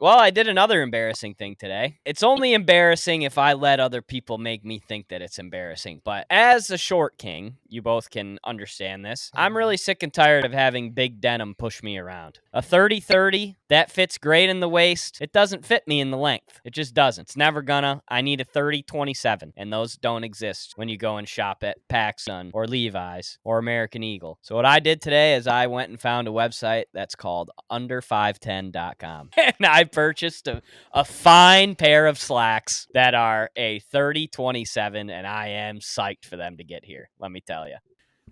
Well, I did another embarrassing thing today. It's only embarrassing if I let other people make me think that it's embarrassing. But as a short king, you both can understand this. I'm really sick and tired of having big denim push me around. A 30-30, that fits great in the waist. It doesn't fit me in the length. It just doesn't. It's never gonna. I need a 30-27, and those don't exist when you go and shop at PacSun or Levi's or American Eagle. So what I did today is I went and found a website that's called under510.com. And I purchased a fine pair of slacks that are a 30-27, and I am psyched for them to get here. Let me tell you.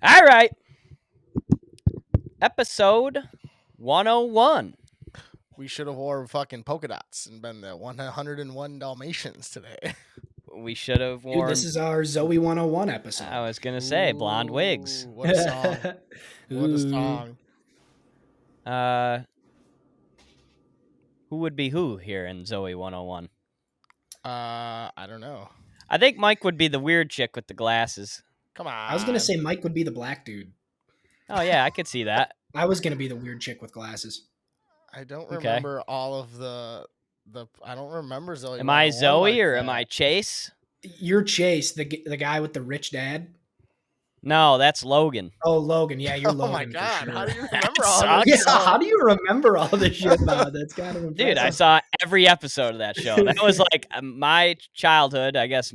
All right. Episode 101. We should have wore fucking polka dots and been the 101 Dalmatians today. We should have worn. Dude, this is our Zoe 101 episode. I was going to say blonde wigs. What a song. What a song. Who would be who here in Zoe 101? I don't know. I think Mike would be the weird chick with the glasses. Come on. I was going to say Mike would be the black dude. Oh, yeah, I could see that. I was going to be the weird chick with glasses. I don't remember all of the I don't remember Zoe. Am I Zoe like or that. am I Chase? You're Chase, the guy with the rich dad. No, that's Logan. Oh, Logan. Yeah, you're Logan. Oh my God. For sure. How do you remember all sucks. this? Yeah, how do you remember all this shit? That's kind of impressive. Dude, I saw every episode of that show. That was like my childhood, I guess.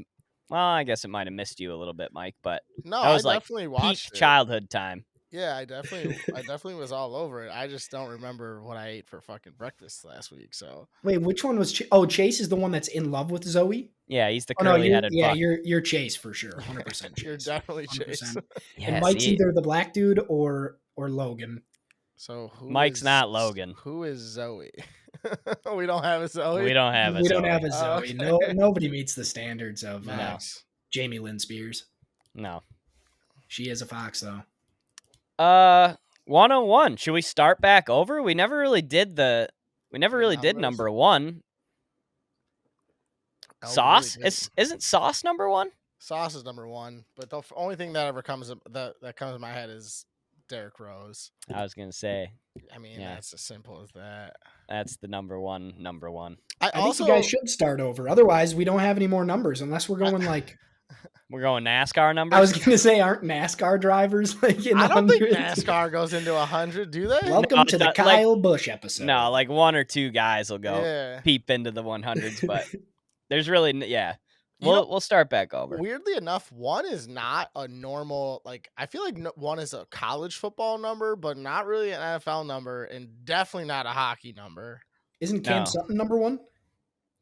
Well, I guess it might have missed you a little bit, Mike, but No, that was I like definitely peak watched it. childhood time. Yeah, I definitely was all over it. I just don't remember what I ate for fucking breakfast last week. So Wait, which one was? Chase is the one that's in love with Zoe. Yeah, he's the Oh no, curly-headed yeah, buck. you're Chase for sure, 100% Chase. you're definitely Chase. 100%. Yeah, And Mike's see, either the black dude or Logan. So Mike's not Logan. Who is Zoe? We don't have a Zoe. we don't have a We Zoe. don't have a Zoe. Okay. No, nobody meets the standards of Nice. Jamie Lynn Spears. No. She is a fox though. 101. Should we start back over? We never really did number one. Oh, we Sauce? really didn't. Isn't Sauce number one? Sauce is number one, but the only thing that ever comes that comes to my head is Derrick Rose. I was gonna say I mean, Yeah. that's as simple as that. that's the number one. I I also think you guys should start over. Otherwise, we don't have any more numbers unless we're going like. We're going NASCAR numbers. I was gonna say, aren't NASCAR drivers like in the I don't think hundreds? NASCAR goes into 100, do they? Welcome No, to the like- Kyle Busch episode. No, like one or two guys will go Yeah. peep into the 100s, but there's really You know- We'll start back over. Weirdly enough, one is not a normal, like, I feel like one is a college football number, but not really an NFL number, and definitely not a hockey number. Isn't Cam No. Sutton number one?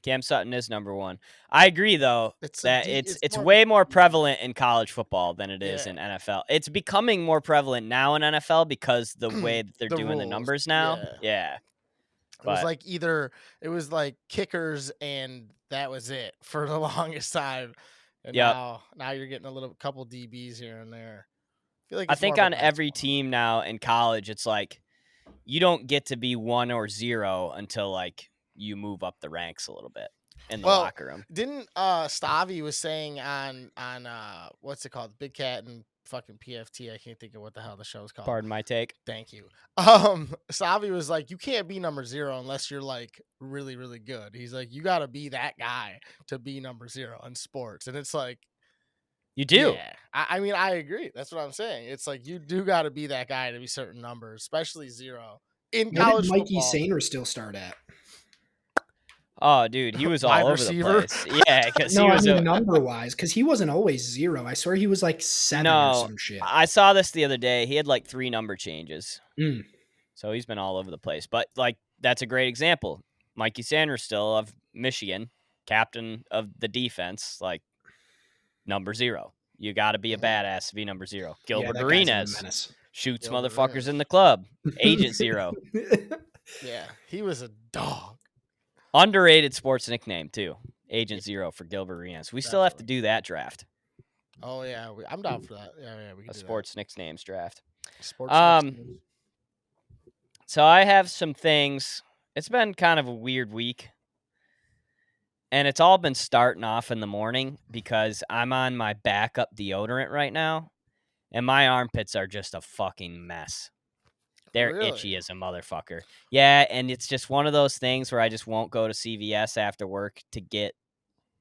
Cam Sutton is number one. I agree though It's that a D- it's more- way more prevalent in college football than it is Yeah. in NFL. It's becoming more prevalent now in NFL because the way that they're The doing the rules, numbers now. yeah. Yeah. It was But- like it was like kickers, and that was it for the longest time. And Yep. now you're getting a couple DBs here and there. feel like I it's think more on of a every basketball. team now in college, it's like you don't get to be 1 or 0 until like you move up the ranks a little bit in the Well, locker room. Didn't Stavi was saying on what's it called, Big Cat and fucking PFT? I can't think of what the hell the show's called. Pardon my take. Thank you. Stavi was like, you can't be number 0 unless you're like really, really good. He's like, you got to be that guy to be number 0 in sports. And it's like, You do. yeah, I mean, I agree. That's what I'm saying. It's like you do got to be that guy to be certain numbers, especially 0 in Where college did Mikey football. Sainer still start at? Oh, dude, he was all Wide over receiver? the place. Yeah, because No, he I was. mean number wise, because he wasn't always 0. I swear he was like 7 or No, some shit. I saw this the other day. He had like 3 number changes. Mm. So he's been all over the place. But like that's a great example. Mikey Sanders still of Michigan, captain of the defense, like number 0. You got to be a badass to be number 0. Gilbert that guy's a Arenas menace. shoots Gilbert motherfuckers Arenas. in the club. Agent 0. Yeah, he was a dog. Underrated sports nickname too. Agent 0 for Gilbert Arenas. We still have to do that draft. Oh yeah, I'm down for that. Yeah, we can A do sports nicknames draft. that. Sports. So I have some things. It's been kind of a weird week. And it's all been starting off in the morning because I'm on my backup deodorant right now. And my armpits are just a fucking mess. They're Really? itchy as a motherfucker. Yeah, and it's just one of those things where I just won't go to CVS after work to get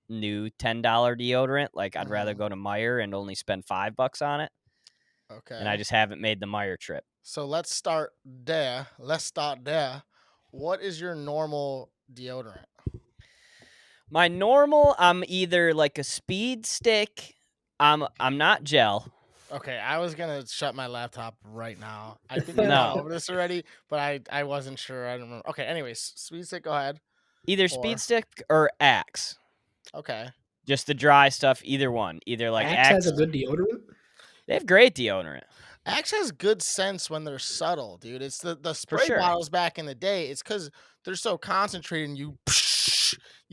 new $10 deodorant. Like, I'd rather Mhm. go to Meijer and only spend $5 on it, and I Okay. just haven't made the Meijer trip. So let's start there. Let's start there. What is your normal deodorant? My normal, I'm either like a speed stick. I'm not gel. Okay, I was gonna shut my laptop right now. I think we've gone No. over this already, but I wasn't sure. I don't remember. Okay, anyways, sweet stick, go ahead. Either speed Or stick or Axe. okay. Just the dry stuff, either one. Either like Axe has Axe. a good deodorant. They have great deodorant. Axe has good sense when they're subtle, dude. It's the For spray sure. bottles back in the day. It's because they're so concentrated and you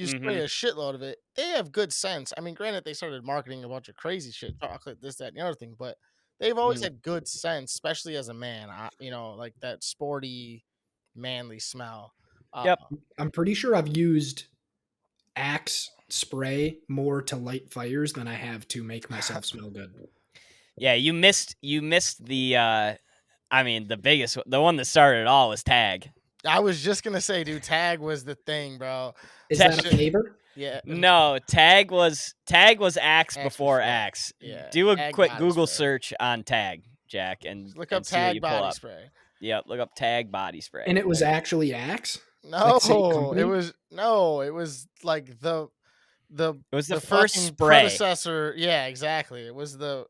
spray Mhm. a shitload of it. They have good sense. I mean, granted, they started marketing a bunch of crazy shit, chocolate, this, that, and the other thing, but they've always Mhm. had good sense, especially as a man. Like that sporty, manly smell. Yep. I'm pretty sure I've used Axe spray more to light fires than I have to make myself smell good. Yeah, you missed the I mean, the one that started it all was Tag. I was just gonna say, dude, Tag was the thing, bro. Is Ta- that a flavor? Yeah, No, Tag was Axe Axe before before. Axe. Yeah, Do a Tag quick body Google spray. search on Tag, Jack, Just look and up see what Tag you pull body up. spray. Yep, look up Tag body spray. And it was actually Axe? No, Same it company? was like the It was the the first fucking spray. predecessor. Yeah, exactly. It was the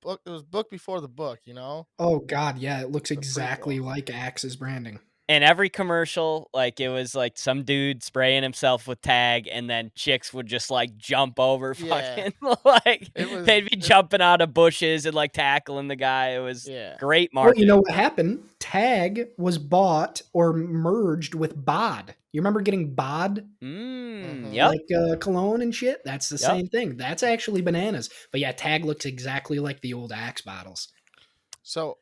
book. It was book before the book. Oh god, yeah, it looks The prequel. exactly like Axe's branding. And every commercial, like it was like some dude spraying himself with Tag, and then chicks would just like jump over Yeah, fucking like it was. they'd be jumping out of bushes and like tackling the guy. It was Yeah, great Well, you marketing. know what happened? Tag was bought or merged with Bod. You remember getting Bod? Yep. Like cologne and shit? That's the Yep. same thing. That's actually bananas. But yeah, Tag looks exactly like the old Axe bottles. So,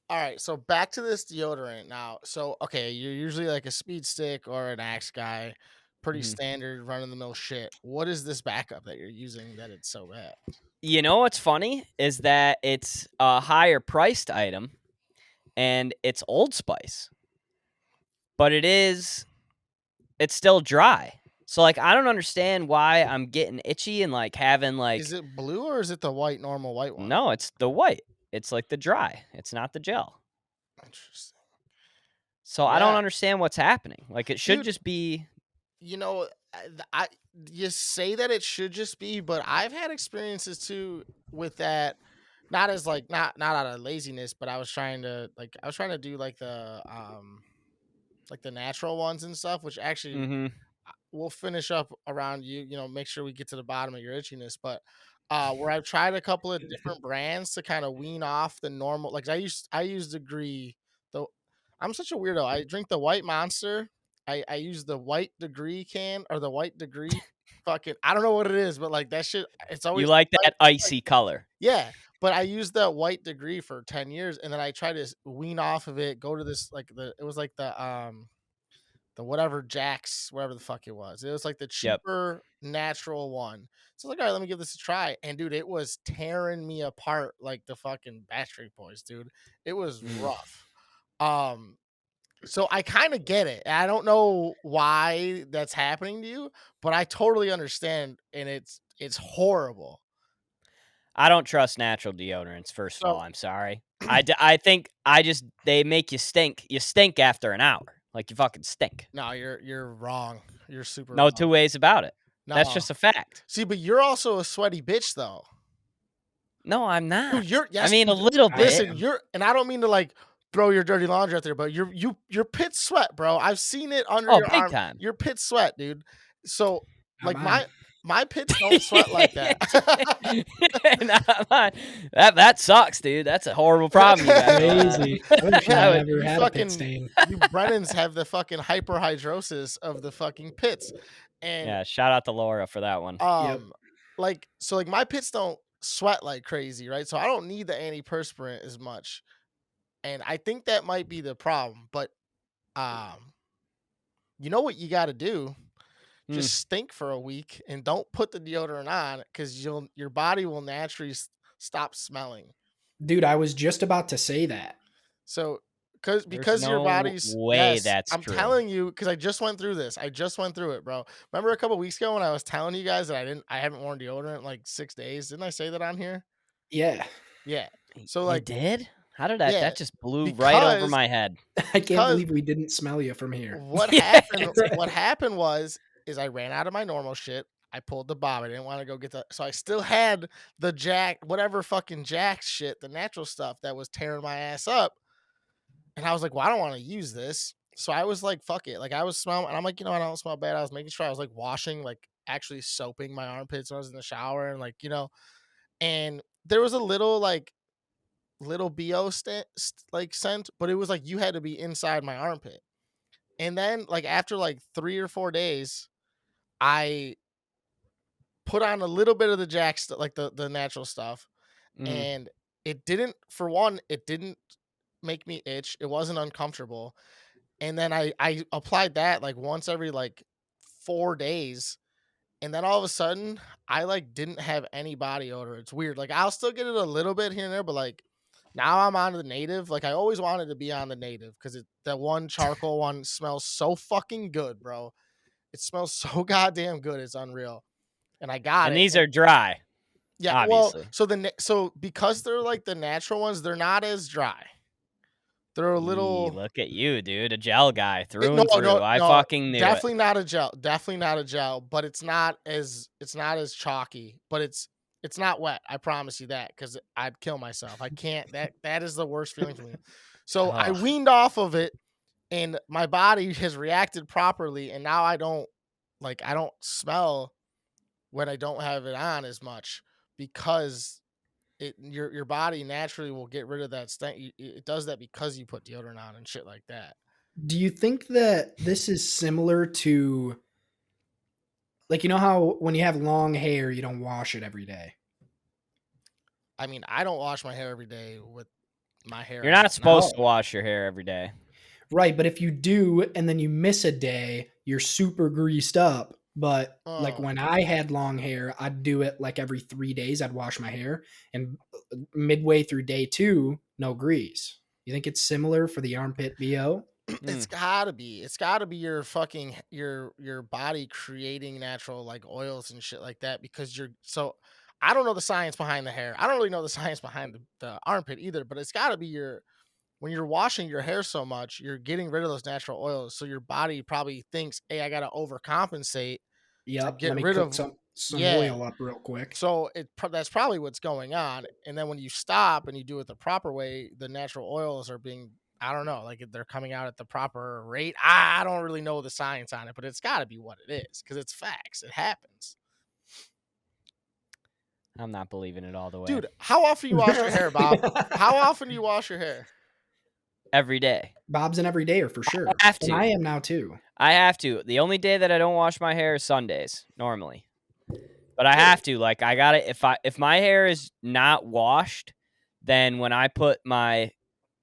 all right. So back to this deodorant now. So okay, you're usually like a speed stick or an Axe guy. Pretty Mhm. standard run of the mill shit. What is this backup that you're using that it's so bad? You know what's funny is that it's a higher priced item and it's Old Spice, but it's still dry. So like I don't understand why I'm getting itchy and like having like Is it blue or is it the normal white one? no, it's the white. It's like the dry. It's not the gel. Interesting. So I don't Yeah, understand what's happening. Like it should dude. just be You know, I you say that it should just be, but I've had experiences too with that. Not as like not out of laziness, but I was trying to do like the natural ones and stuff, which actually mhm. we'll finish up around make sure we get to the bottom of your itchiness. But where I've tried a couple of different brands to kind of wean off the normal, like I use Degree. Though I'm such a weirdo. I drink the White Monster. I use the White Degree can or the White Degree. Fucking, I don't know what it is, but like that shit, it's You always like white. that icy color. Yeah, but I used the White Degree for 10 years, and then I tried to wean off of it. Go to this it was like the whatever Jax, whatever the fuck it was. It was like the Yep. cheaper natural one. So I was like, all right, let me give this a try. And dude, it was tearing me apart like the fucking Backstreet Boys, dude. It was Mm. rough. So I kind of get it. I don't know why that's happening to you, but I totally understand, and it's horrible. I don't trust natural deodorants, first of all. So I'm sorry. I think they make you stink. You stink after an hour. Like you fucking stink. no, you're wrong. You're super No two wrong. ways about it. That's No. just a fact. See, but you're also a sweaty bitch though. No, I'm not. Dude, you're I yes. mean, a dude, little bit. Listen, am. and I don't mean to like throw your dirty laundry out there, but your pit sweat, bro. I've seen it under Oh, your big arm. time. Your pit sweat, dude. So like I'm on. my pits don't sweat like that. That sucks, dude. That's a horrible problem you got going on. Crazy. I wish Yeah, I would- never you had a fucking pit stain. you Brennans have the fucking hyperhidrosis of the fucking pits, and Yeah, shout out to Laura for that one. Yep. like my pits don't sweat like crazy, right? So I don't need the antiperspirant as much, and I think that might be the problem. But you know what you got to do? Hmm. Just stink for a week and don't put the deodorant on because your body will naturally stop smelling. Dude, I was just about to say that. So because your no body's way that's I'm true. telling you, because I just went through this. I just went through it, bro. Remember a couple weeks ago when I was telling you guys that I haven't worn deodorant in like 6 days? Didn't I say that on here? Yeah. Yeah. So You like, did? How did yeah, that just blew right over because my head? I can't because believe we didn't smell you from here. what Yeah. happened what happened was is I ran out of my normal shit. I pulled the bob. I didn't want to go get the so I still had the Jack, whatever fucking Jack shit, the natural stuff that was tearing my ass up. And I was like, well, I don't want to use this. So I was like, fuck it. Like I was smelling, and I'm like, I don't smell bad. I was making sure I was like washing, like actually soaping my armpits when I was in the shower, and like, and there was a little bo like scent, but it was like you had to be inside my armpit. And then like after like 3 or 4 days, I put on a little bit of the Jack, like the natural stuff, Mm, and it didn't. For one, it didn't make me itch. It wasn't uncomfortable. And then I applied that like once every like 4 days, and then all of a sudden I like didn't have any body odor. It's weird. Like I'll still get it a little bit here and there, but like now I'm on the native. Like I always wanted to be on the native because that one charcoal one smells so fucking good, bro. It smells so goddamn good. It's unreal. And I got and it. these And are dry, yeah, well, obviously. so because they're like the natural ones, they're not as dry. They're a Yee, little. look at you, dude. A gel guy through No, and through. no, I no, fucking knew it. definitely not a gel. Definitely not a gel, but it's not as chalky, but it's not wet. I promise you that, because I'd kill myself. I can't. That is the worst feeling for me. So I Ugh. weaned off of it, and my body has reacted properly, and now I don't smell when I don't have it on as much, because your body naturally will get rid of that stank. It does that because you put deodorant on and shit like that. Do you think that this is similar to, like, you know how when you have long hair, you don't wash it every day? I mean, I don't wash my hair every day with my hair You're as not it's now. supposed to wash your hair every day. Right, but if you do and then you miss a day, you're super greased up. But like Oh, when I had long hair, I'd do it like every 3 days. I'd wash my hair, and midway through day 2, no grease. You think it's similar for the armpit BO? it's Mm. gotta be. It's gotta be your fucking your body creating natural like oils and shit like that, because you're so. I don't know the science behind the hair. I don't really know the science behind the armpit either, but it's gotta be when you're washing your hair so much, you're getting rid of those natural oils. So your body probably thinks, hey, I gotta overcompensate to Yep. get Let me rid cook of. some Yeah. oil up real quick. So that's probably what's going on. And then when you stop and you do it the proper way, the natural oils are being, I don't know, like they're coming out at the proper rate. I don't really know the science on it, but it's got to be what it is, because it's facts. It happens. I'm not believing it all the way. Dude, how often you wash your hair, Bob? How often do you wash your hair? Every day. Bob's an everydayer for sure. I have And to. I am now too. I have to. The only day that I don't wash my hair is Sundays, normally. But I Really? have to. Like I gotta if my hair is not washed, then when I put my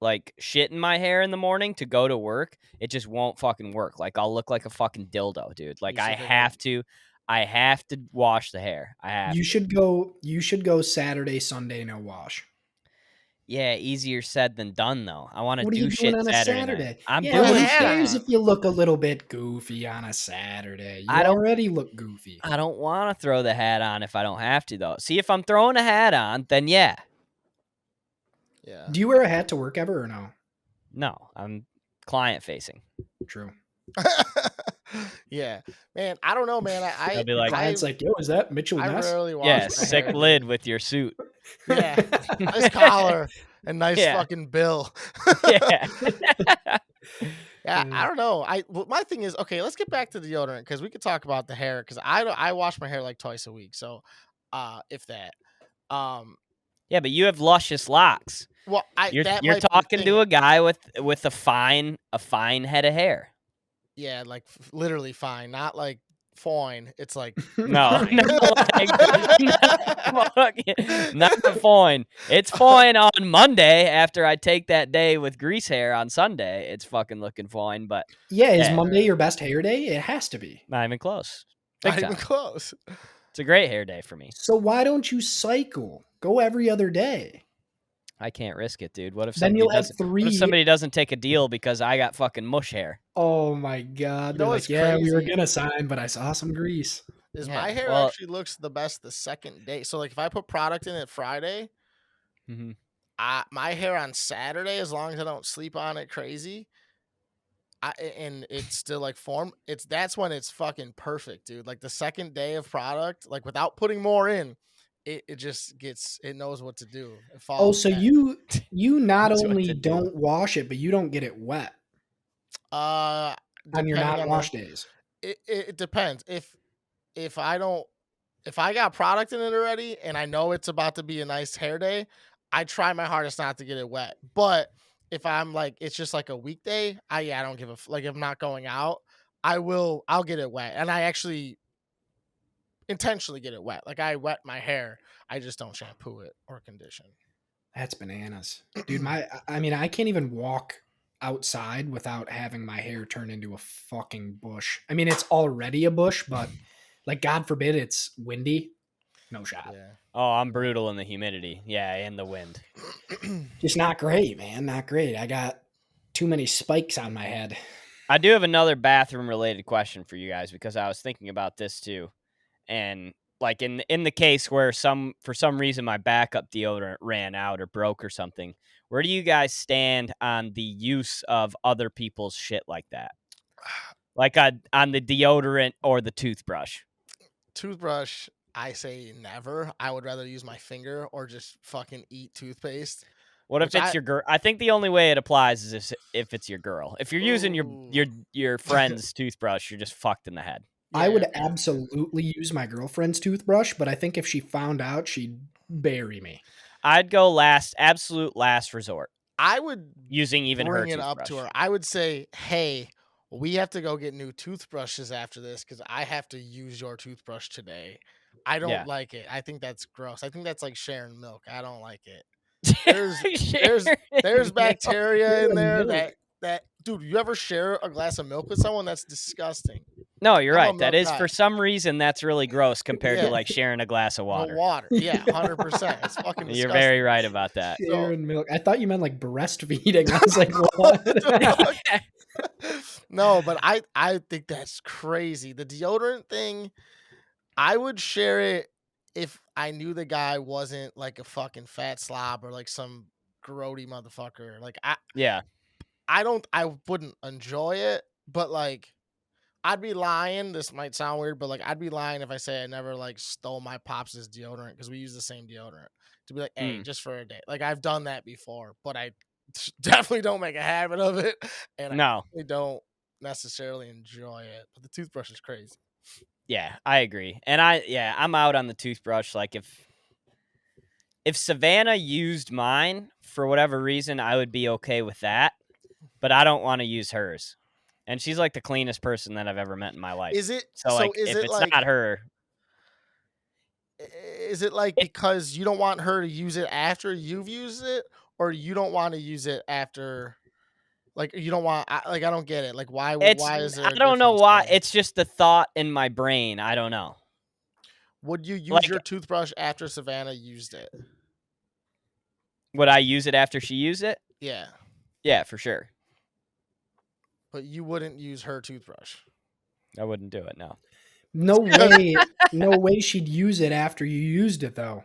like shit in my hair in the morning to go to work, it just won't fucking work. Like I'll look like a fucking dildo, dude. Like You I should take have to wash the hair. I have You to. should go Saturday, Sunday, no wash. Yeah, easier said than done though. I want to What are do you doing shit on a Saturday night. Saturday? I'm Yeah, Put a who doing hat shit. cares on. if you look a little bit goofy on a Saturday? You I don't already look goofy. I don't want to throw the hat on if I don't have to though. See, if I'm throwing a hat on, then yeah. Yeah. Do you wear a hat to work ever or no? No, I'm client facing. True. Yeah, man. I don't know, man. I'll be Your like, client's like, yo, is that Mitchell I Ness? rarely wash yeah, my sick hair, lid dude. with your suit. Yeah, nice collar and nice Yeah. fucking bill. Yeah. Yeah, I don't know. My thing is, okay, let's get back to deodorant, because we could talk about the hair, because I wash my hair like twice a week, so if that. Yeah, but you have luscious locks. Well, You're that you're might be the talking thing. to a guy with a fine head of hair. Yeah, like literally fine, not like fine. It's like No, fine. not fine. It's fine on Monday after I take that day with grease hair on Sunday. It's fucking looking fine, but Yeah, is Yeah. Monday your best hair day? It has to be. not even close. Big Not even time. close. It's a great hair day for me. So why don't you cycle? Go every other day. I can't risk it, dude. What if Then somebody you'll have doesn't? What if 3. somebody doesn't take a deal because I got fucking mush hair? Oh my god! You They're know like, what's yeah, we were crazy gonna sign, but I saw some grease. is Yeah. my hair Well, actually looks the best the second day. So like if I put product in it Friday, mhm. my hair on Saturday, as long as I don't sleep on it crazy, and it's still like form, that's when it's fucking perfect, dude. Like the second day of product, like without putting more in, it just gets, it knows what to do. It Oh, falls so back. you not That's what only to do. don't wash it, but you don't get it wet Uh, on your depending not on wash days. it depends. If I don't, if I got product in it already and I know it's about to be a nice hair day, I try my hardest not to get it wet. But if I'm like, it's just like a weekday, I don't give a like if I'm not going out, I'll get it wet, and I actually intentionally get it wet. Like I wet my hair, I just don't shampoo it or condition. That's bananas, dude. I mean, I can't even walk outside without having my hair turn into a fucking bush. I mean, it's already a bush, but like, God forbid it's windy. No shot. Yeah. Oh, I'm brutal in the humidity. Yeah, and the wind. Just not great, man. Not great. I got too many spikes on my head. I do have another bathroom related question for you guys because I was thinking about this too. And like in the case where for some reason my backup deodorant ran out or broke or something, where do you guys stand on the use of other people's shit like that? Like on the deodorant or the toothbrush? Toothbrush, I say never. I would rather use my finger or just fucking eat toothpaste. What if Which it's your girl? I think the only way it applies is if it's your girl. If you're using Ooh. your friend's toothbrush, you're just fucked in the head. I Yeah. would absolutely use my girlfriend's toothbrush, but I think if she found out, she'd bury me. I'd go absolute last resort, I would using even her bring it up toothbrush. to her. I would say, hey, we have to go get new toothbrushes after this because I have to use your toothbrush today. I don't Yeah. like it. I think that's gross. I think that's like sharing milk. I don't like it. There's there's Sharing milk. bacteria in there Milk. that dude, you ever share a glass of milk with someone? That's disgusting. No, you're I'm a right. That milk is guy. for some reason that's really gross compared to Yeah. like sharing a glass of No water. water. Yeah, 100%. It's fucking disgusting. You're very right about that. So- Sharing milk. I thought you meant like breastfeeding. I was like, what? No, but I think that's crazy. The deodorant thing, I would share it if I knew the guy wasn't like a fucking fat slob or like some grody motherfucker. Like Yeah. I wouldn't enjoy it, but like I'd be lying. This might sound weird, but like I'd be lying if I say I never like stole my pops' deodorant because we use the same deodorant. To be like, hey, just for a day. Like I've done that before, but I definitely don't make a habit of it, and I No. definitely don't necessarily enjoy it. But the toothbrush is crazy. Yeah, I agree. And I'm out on the toothbrush. Like if Savannah used mine for whatever reason, I would be okay with that. But I don't want to use hers. And she's like the cleanest person that I've ever met in my life. Is it So like is if it it's like not her, is it like because you don't want her to use it after you've used it, or you don't want to use it after? Like you don't want, I don't get it. Like why is there I a don't know difference why. there? It's just the thought in my brain. I don't know. Would you use Like, your toothbrush after Savannah used it? would I use it after she used it? Yeah, Yeah, for sure. but you wouldn't use her toothbrush. I wouldn't do it. No. No way. No way she'd use it after you used it, though.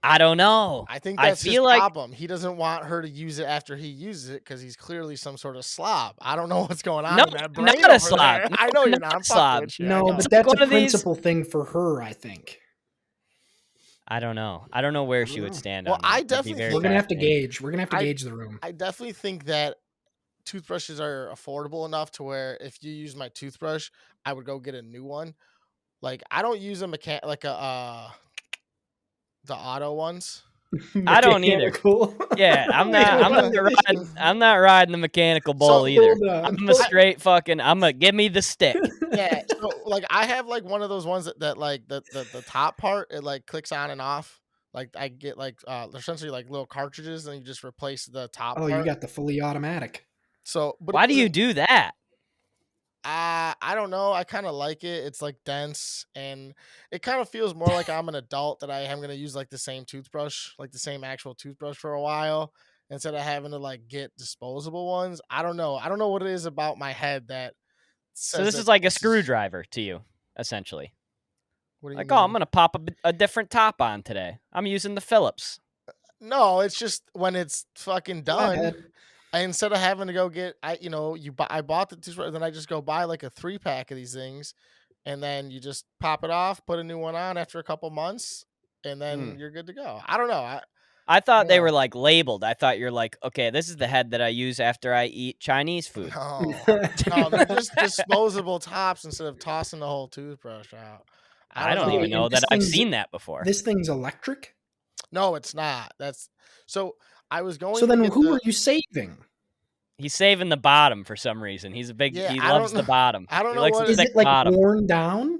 I don't know. I think that's his feel like problem. He doesn't want her to use it after he uses it because he's clearly some sort of slob. I don't know what's going on No, in that I'm brain not a over slob. there. No, I know I'm you're not not. a I'm slob. fucking with you. I No, know. but like that's one a of these- principal thing for her, I think. I don't know. I don't know where she would know. stand Well, on that. I That'd be definitely very think- We're gonna have to fascinating. gauge. We're gonna have to gauge the room. I definitely think that toothbrushes are affordable enough to where if you use my toothbrush, I would go get a new one. Like I don't use a the auto ones. I don't either. Mechanical. Yeah, I'm not riding the mechanical bull So, either. Hold on. I'm a straight fucking. Give me the stick. Yeah, so like I have like one of those ones that like the top part it like clicks on and off. Like I get like they're essentially like little cartridges and you just replace the top Oh, part. you got the fully automatic. So but Why do you do that? I don't know. I kind of like it. It's like dense and it kind of feels more like I'm an adult that I am going to use like the same toothbrush, like the same actual toothbrush for a while instead of having to like get disposable ones. I don't know. I don't know what it is about my head that So says this that is like a this is screwdriver to you, essentially. what do you Like, oh, I'm mean? gonna pop a different top on today. I'm using the Phillips. No, it's just when it's fucking Go done. ahead. Instead of having to go get, I bought the toothbrush, then I just go buy like a 3 pack of these things, and then you just pop it off, put a new one on after a couple months, and then you're good to go. I don't know. I I thought don't they know. were like labeled. I thought you're like, okay, this is the head that I use after I eat Chinese food. No, no, they're just disposable tops instead of tossing the whole toothbrush out. I I don't don't know. even Wait, and know that I've seen that before. this thing's electric? No, it's not. That's so. I was So going to then get who the. are you saving? He's saving the bottom for some reason. Yeah, He I loves don't the know. bottom. I don't He know likes what the Is it. thick it like bottom. worn down?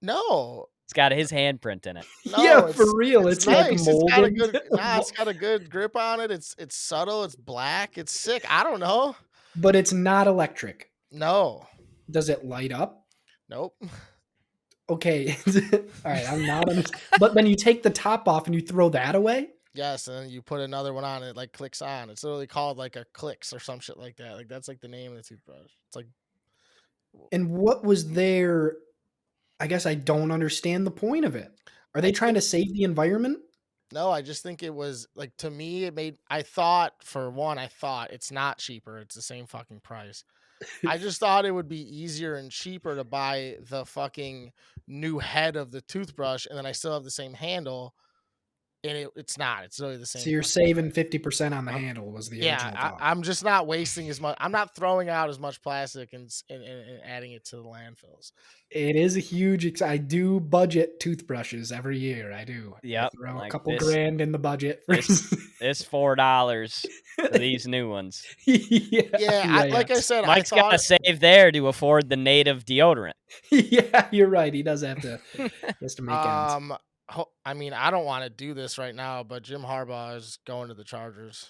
No, It's got his handprint in it. Yeah, no, for real. it's It's like nice. It's got a molded. good it's got a good grip on it. It's subtle, it's black, it's sick. I don't know. But it's not electric. No. Does it light up? Nope. Okay. All right, I'm not on. But then you take the top off and you throw that away? Yes, and then you put another one on, it like clicks on. It's literally called like a clicks or some shit like that. Like that's like the name of the toothbrush. It's like And what was there? I guess I don't understand the point of it. Are they I trying think to save the environment? no, I just think it was like to me it made I thought for one, I thought it's not cheaper. It's the same fucking price. I just thought it would be easier and cheaper to buy the fucking new head of the toothbrush and then I still have the same handle and it's not. It's really the So same you're fucking saving price. 50% on the I'm handle was the yeah, original thought. I'm just not wasting as much. I'm not throwing out as much plastic and adding it to the landfills. It is a huge. I do budget toothbrushes every year. I do. I Yep, throw a like couple grand in the budget. For this $4 for these new ones. yeah, Yeah, like I said, I Mike's got thought to save there to afford the native deodorant. yeah, you're right. He does have to. He has to make ends. I mean, I don't want to do this right now, but Jim Harbaugh is going to the Chargers.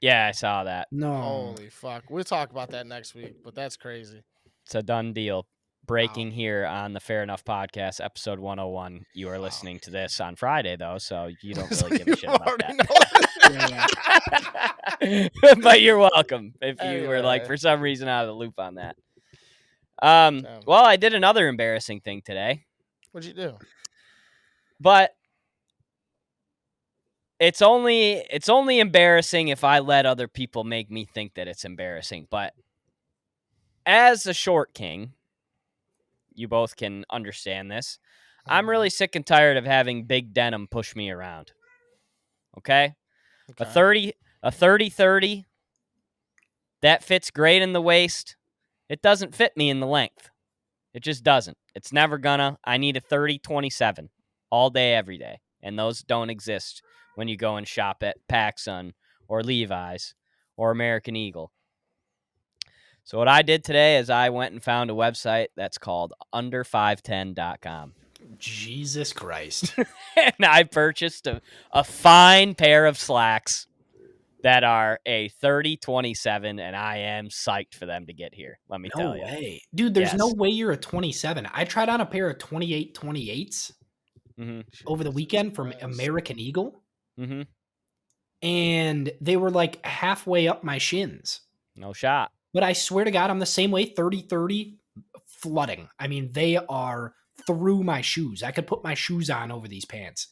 Yeah, I saw that. No, Holy fuck. We'll talk about that next week, but that's crazy. It's a done deal. Breaking Wow. here on the Fair Enough Podcast, episode 101. You are listening to this on Friday, though, so you don't So really give you a shit about already that. know. But you're welcome if you were like Anyway. for some reason out of the loop on that. Damn. Well, I did another embarrassing thing today, What'd you do? but it's only embarrassing if I let other people make me think that it's embarrassing. But as a short king, you both can understand this. I'm really sick and tired of having big denim push me around. Okay? A 30-30 that fits great in the waist. It doesn't fit me in the length. It just doesn't. It's never gonna. I need a 30-27 all day, every day. And those don't exist when you go and shop at PacSun or Levi's or American Eagle. So what I did today is I went and found a website that's called under510.com. Jesus Christ. And I purchased a fine pair of slacks that are a 30-27, and I am psyched for them to get here. Let me tell No you. way. Dude, there's no Yes. way you're a 27. I tried on a pair of 28-28s over the weekend from American Eagle, and they were like halfway up my shins. No shot. But I swear to God, I'm the same way, 30-30 flooding. I mean, they are through my shoes. I could put my shoes on over these pants.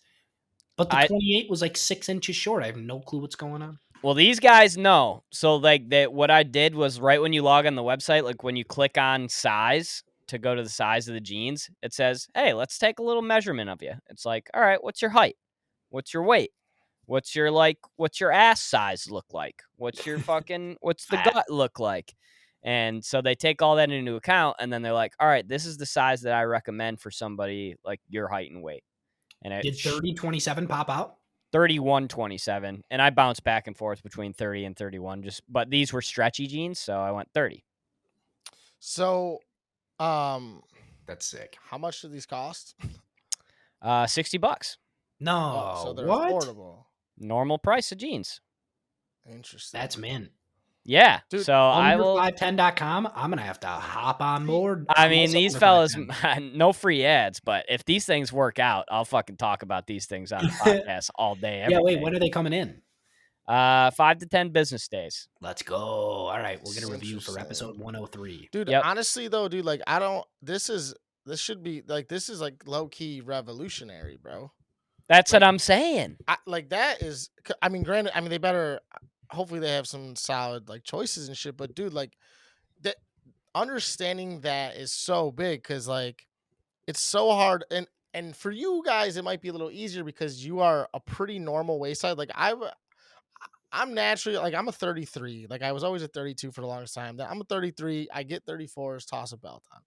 But the 28 was like 6 inches short. I have no clue what's going on. Well, these guys know. So, like, what I did was right when you log on the website, like when you click on size to go to the size of the jeans, it says, hey, let's take a little measurement of you. It's like, all right, what's your height? What's your weight? What's your ass size look like? What's your what's the gut look like? And so they take all that into account, and then they're like, all right, this is the size that I recommend for somebody like your height and weight. And Did 30-27 pop out? 31-27, and I bounced back and forth between 30 and 31. But these were stretchy jeans, so I went 30. So, that's sick. How much do these cost? $60. No, so they're what? affordable. Normal price of jeans. Interesting. That's mint. Yeah. Dude, So I will. Under510.com. I'm gonna have to hop on board. I I'm mean, also these under fellas, 510. no free ads, but if these things work out, I'll fucking talk about these things on the podcast all day, Yeah, every wait, day. when are they coming in? 5 to 10 business days. Let's go. All right, we're gonna review for Interesting. episode 103. Dude, Yep. honestly though, dude, like I don't. This should be like this is like low key revolutionary, bro. That's what Like, I'm saying. like that is. I mean, granted, I mean they better. Hopefully they have some solid like choices and shit. But dude, like that understanding that is so big because like it's so hard and for you guys it might be a little easier because you are a pretty normal waist size. Like I'm naturally like I'm a 33. Like I was always a 32 for the longest time. Then I'm a 33. I get 34s, toss a belt on,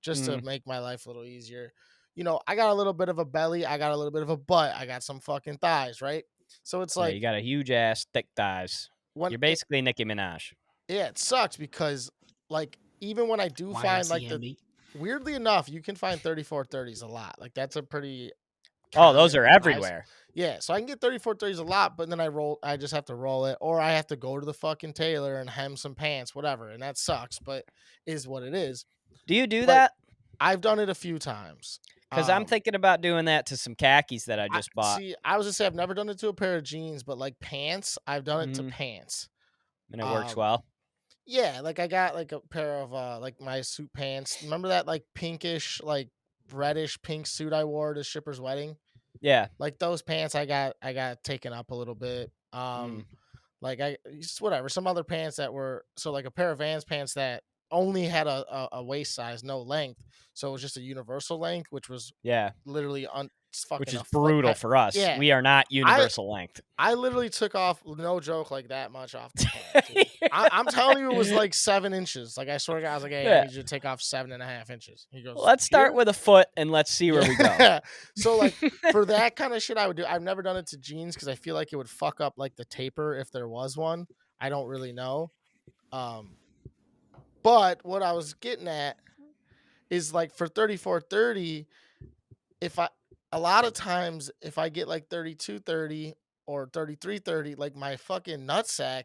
just to Mhm. make my life a little easier. You know, I got a little bit of a belly. I got a little bit of a butt. I got some fucking thighs, right? So it's Yeah, like you got a huge ass, thick thighs. when You're basically Nicki Minaj. yeah, it sucks because like even when I do find like the YMCMB. weirdly enough, you can find 34-30s a lot. Like that's a pretty Oh, those common are size. everywhere. Yeah, so I can get 34-30s a lot, but then I just have to roll it, or I have to go to the fucking tailor and hem some pants, whatever, and that sucks, but is what it is. Do you do But that? I've done it a few times. Because I'm thinking about doing that to some khakis that I I just bought. see. I was gonna say I've never done it to a pair of jeans, but like pants, I've done it to Mhm. pants. And it works Um, well. Yeah, like I got like a pair of like my suit pants. Remember that like pinkish, like reddish pink suit I wore to Shipper's wedding? Yeah. Like those pants I got taken up a little bit. Mm. Like I just whatever, some other pants that were so like a pair of Vans pants that only had a waist size, no length. So it was just a universal length, which was Yeah. literally it's Which fucking is a foot brutal for us. Yeah. We are not universal length. I literally took off, no joke, like that much off the pant. Dude. I'm telling you, it was like 7 inches. Like I swear to God, I was like, hey, I Yeah. need you to take off 7.5 inches. He goes, Let's start "Here?" with a foot and let's see where we go. So like for that kind of shit, I would do. I've never done it to jeans because I feel like it would fuck up like the taper if there was one. I don't really know. But what I was getting at is like for 34-30, if I a lot of times if I get like 32-30 or 33-30, like my fucking nutsack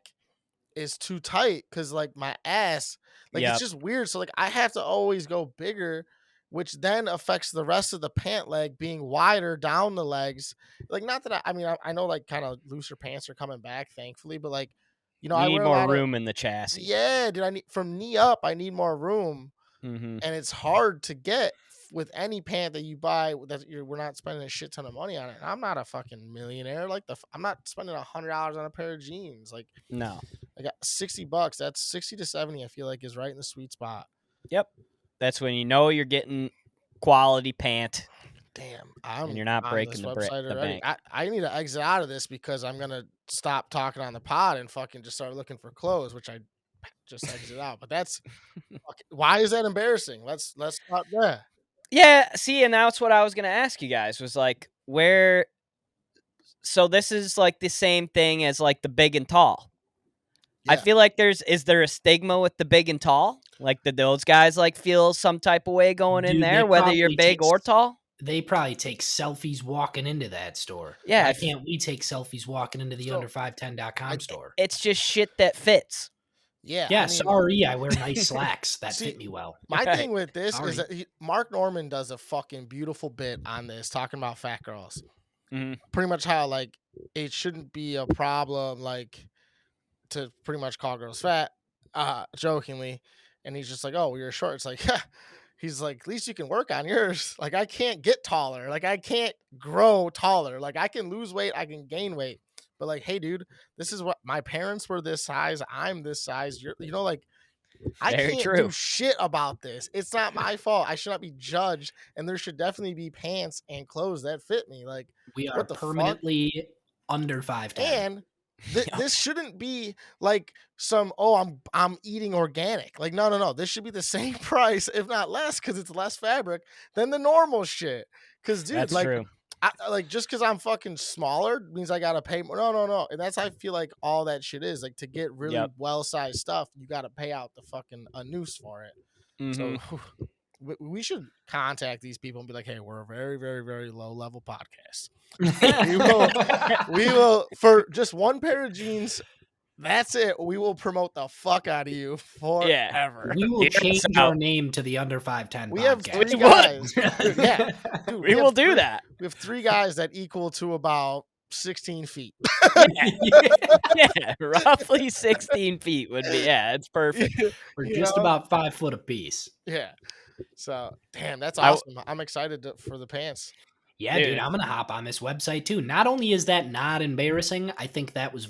is too tight because like my ass, like it's Yep. just weird. So like I have to always go bigger, which then affects the rest of the pant leg being wider down the legs. Like not that I mean I know like kind of looser pants are coming back, thankfully, but like you know You I need wear a more lot of room in the chassis. yeah, dude. I need from knee up. I need more room, Mm-hmm. and it's hard to get with any pant that you buy. We're not spending a shit ton of money on it. And I'm not a fucking millionaire. Like I'm not spending $100 on a pair of jeans. Like No. I got $60. That's 60 to 70. I feel like is right in the sweet spot. Yep. That's when you know you're getting quality pant. Damn, I'm you're not on breaking this the website already. bank. I need to exit out of this because I'm gonna stop talking on the pod and fucking just start looking for clothes, which I just exit out. But that's why is that embarrassing? Let's stop there. Yeah, see, and that's what I was gonna ask you guys was like where. So this is like the same thing as like the big and tall. I Yeah. feel like is there a stigma with the big and tall? Like did those guys like feel some type of way going in Dude, they there, whether you're probably big take or tall? They probably take selfies walking into that store. Yeah, Why if- can't we take selfies walking into the So, under510.com store? It's just shit that fits. Yeah. Yeah, I mean, sorry, I wear nice slacks that See, fit me well. my Right. thing with this is Sorry. that Mark Norman does a fucking beautiful bit on this, talking about fat girls. Mhm. Pretty much how like it shouldn't be a problem, like to pretty much call girls fat, jokingly, and he's just like, "Oh, well, you're short." It's like, he's like, "At least you can work on yours." Like I can't get taller, like I can't grow taller, like I can lose weight, I can gain weight, but like, hey, dude, this is what my parents were this size, I'm this size. You know, like. I Very can't true. do shit about this. It's not my fault. I should not be judged, and there should definitely be pants and clothes that fit me. Like We are what the fuck? permanently under 510. And this shouldn't be like some I'm eating organic. Like no. This should be the same price, if not less, because it's less fabric than the normal shit. Because dude, That's like true. like just because I'm fucking smaller means I gotta pay more. No. And that's how I feel like all that shit is. Like to get really Yep. well-sized stuff, you gotta pay out the fucking a noose for it. Mhm. So we should contact these people and be like, hey, we're a very, very, very low level podcast. we will for just one pair of jeans That's it. We will promote the fuck out of you forever. We will Hear us change out. our name to the Under 510 We have podcast. 3 We would. guys. Dude, yeah. Dude, We will have do 3 that. We have 3 guys that equal to about 16 feet. Yeah, roughly 16 feet would be. Yeah, it's perfect. We're You just know? about 5 foot apiece. Yeah. So, damn, that's I- awesome. I'm excited for the pants. Yeah, Dude. dude, I'm gonna hop on this website too. Not only is that not embarrassing, I think that was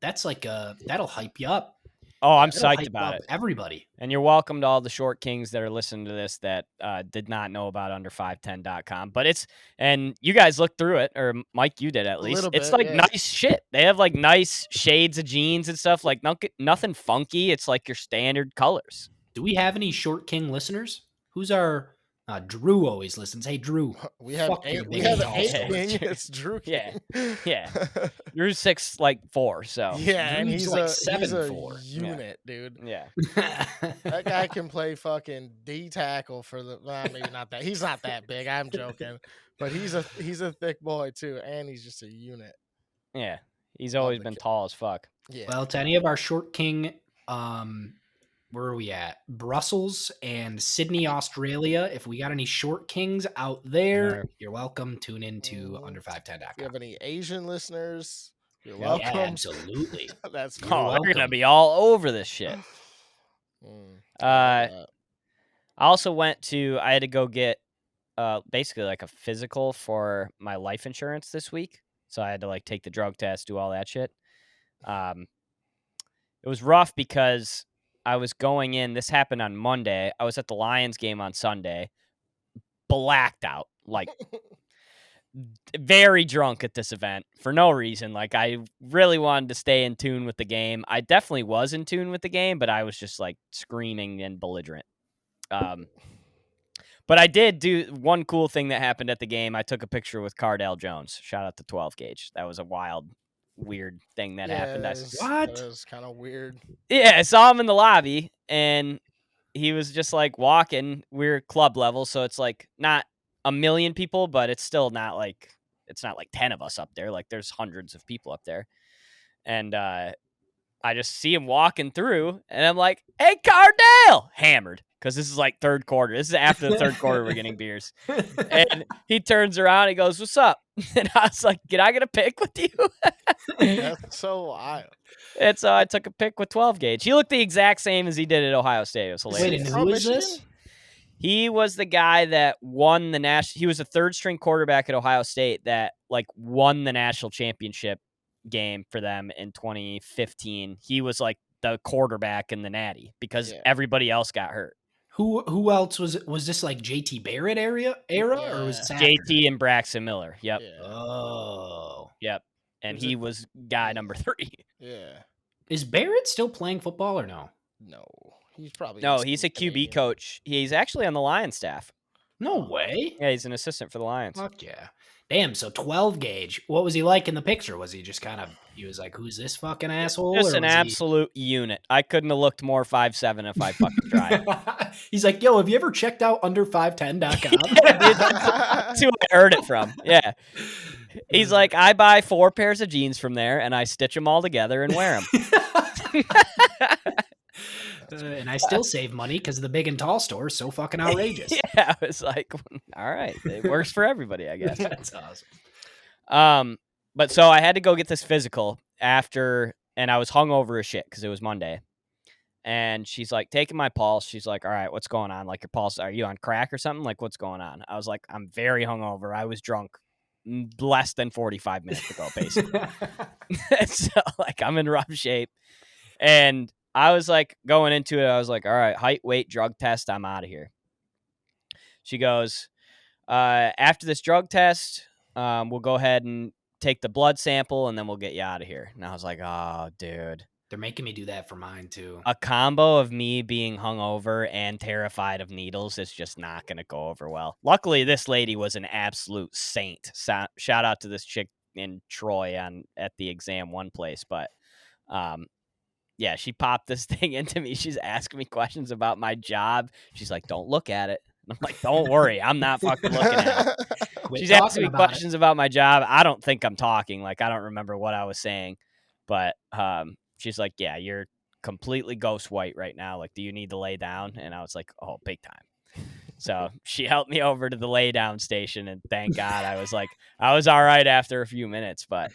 that's like that'll hype you up. Oh, I'm That'll psyched hype about up it. everybody. And you're welcome to all the short kings that are listening to this that did not know about under510.com. But and you guys looked through it, or Mike, you did at least. little It's bit, like yeah. nice shit. They have like nice shades of jeans and stuff, like nothing funky. It's like your standard colors. Do we have any Short King listeners? Who's our Drew always listens. Hey Drew, We have fuck your we big have tall a story. king. It's Drew King. Yeah. You're 6'4", so Yeah, and Drew's he's like a 7'4". unit, dude. yeah. That guy can play fucking D tackle for the. Well, maybe not that. He's not that big. I'm joking, but he's a thick boy too, and he's just a unit. Yeah. He's always the been kid. tall as fuck. Yeah. Well, to any of our Short King, where are we at? Brussels and Sydney, Australia. If we got any Short Kings out there, Yeah. you're welcome. Tune into Mhm. If you under510.com. have any Asian listeners, you're Yeah, welcome. Yeah, absolutely. That's You're Oh, they're gonna welcome. be all over this shit. I also went to. I had to go get basically like a physical for my life insurance this week. So I had to like take the drug test, do all that shit. It was rough because I was going in. This happened on Monday. I was at the Lions game on Sunday, blacked out, like very drunk at this event for no reason. Like I really wanted to stay in tune with the game. I definitely was in tune with the game, but I was just like screaming and belligerent. But I did do one cool thing that happened at the game. I took a picture with Cardale Jones. Shout out to 12 Gauge. That was a wild, weird thing that happened. That is kind of weird. Yeah, I saw him in the lobby, and he was just like walking. We're club level, so it's like not a million people, but it's still not like 10 of us up there. Like there's hundreds of people up there, and I just see him walking through, and I'm like, "Hey, Cardale!" Hammered because this is like third quarter. This is after the third quarter. We're getting beers, and he turns around. He goes, "What's up?" And I was like, "Can I get a pic with you?" That's so wild. And so I took a pic with 12 Gauge. He looked the exact same as he did at Ohio State. It was hilarious. Wait, and From who is Michigan? this? He was the guy that won the national. He was a third string quarterback at Ohio State that like won the national championship game for them in 2015. He was like the quarterback in the Natty because everybody else got hurt. Who else was this like JT Barrett era or was this after? JT and Braxton Miller. Yep. Yeah. Oh. Yep. And Was he it- was guy number 3. Yeah. Is Barrett still playing football or no? No. He's probably No, just he's a QB Canadian. coach. He's actually on the Lions staff. No way. Yeah, he's an assistant for the Lions. Fuck yeah. Damn, so 12 Gauge. What was he like in the picture? Was he just kind of, he was like, who's this fucking asshole? Just Or an was he- absolute unit. I couldn't have looked more 5'7" if I fucking tried. He's like, yo, have you ever checked out under510.com? That's who I heard it from. Yeah. He's like, I buy 4 pairs of jeans from there and I stitch them all together and wear them. And I still save money because the big and tall store is so fucking outrageous. Yeah, I was like, all right, it works for everybody, I guess. That's awesome. But so I had to go get this physical after, and I was hungover as shit because it was Monday. And she's like taking my pulse. She's like, all right, what's going on? Like your pulse, are you on crack or something? Like what's going on? I was like, I'm very hungover. I was drunk less than 45 minutes ago, basically. So like I'm in rough shape. And I was like going into it, I was like, all right, height, weight, drug test, I'm out of here. She goes, after this drug test, we'll go ahead and take the blood sample and then we'll get you out of here. And I was like, oh, dude. They're making me do that for mine too. A combo of me being hungover and terrified of needles is just not going to go over well. Luckily, this lady was an absolute saint. Shout out to this chick in Troy at the exam one place. But yeah, she popped this thing into me. She's asking me questions about my job. She's like, don't look at it. And I'm like, don't worry. I'm not fucking looking at it. Quit She's talking asking me about questions about my job. I don't think I'm talking. Like, I don't remember what I was saying. But she's like, yeah, you're completely ghost white right now. Like, do you need to lay down? And I was like, oh, big time. So she helped me over to the lay down station, and thank God I was all right after a few minutes. But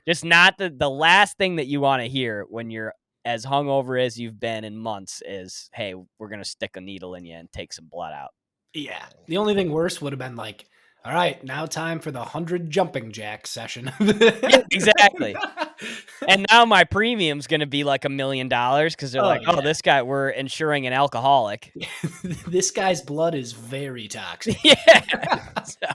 just not the last thing that you want to hear when you're as hungover as you've been in months is, hey, we're gonna stick a needle in you and take some blood out. Yeah. The only thing worse would have been like, all right, now time for the 100 jumping jack session. Yeah, exactly. And now my premium's going to be like $1 million because they're like, oh, this guy, we're insuring an alcoholic. This guy's blood is very toxic. Yeah. So,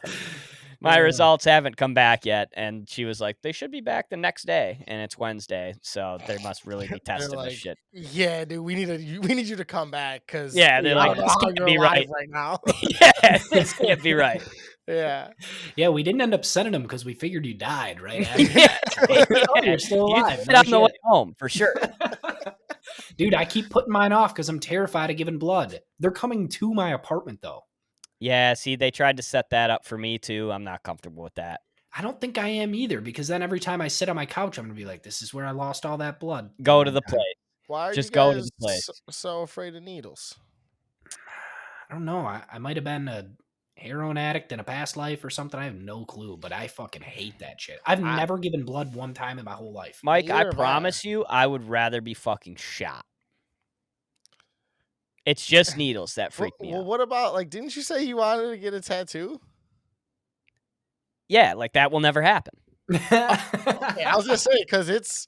my results haven't come back yet. And she was like, they should be back the next day. And it's Wednesday. So they must really be testing like, this shit. Yeah, dude, we need you to come back because yeah, they're like, this can't be right now. Yeah, this can't be right. Yeah, we didn't end up sending him because we figured you died right after. You're still alive. You on the way home for sure. Dude, I keep putting mine off because I'm terrified of giving blood. They're coming to my apartment though. Yeah, see, they tried to set that up for me too. I'm not comfortable with that. I don't think I am either because then every time I sit on my couch, I'm gonna be like, "This is where I lost all that blood." Go to the place. Why are just you guys go to the place? So afraid of needles? I don't know. I might have been a heroin addict in a past life or something. I have no clue, but I fucking hate that shit. I've never given blood one time in my whole life. Mike, I promise you, I would rather be fucking shot. It's just needles that freak me out. Well, what about, like, didn't you say you wanted to get a tattoo? Yeah, like that will never happen. Yeah, I was gonna say, because it's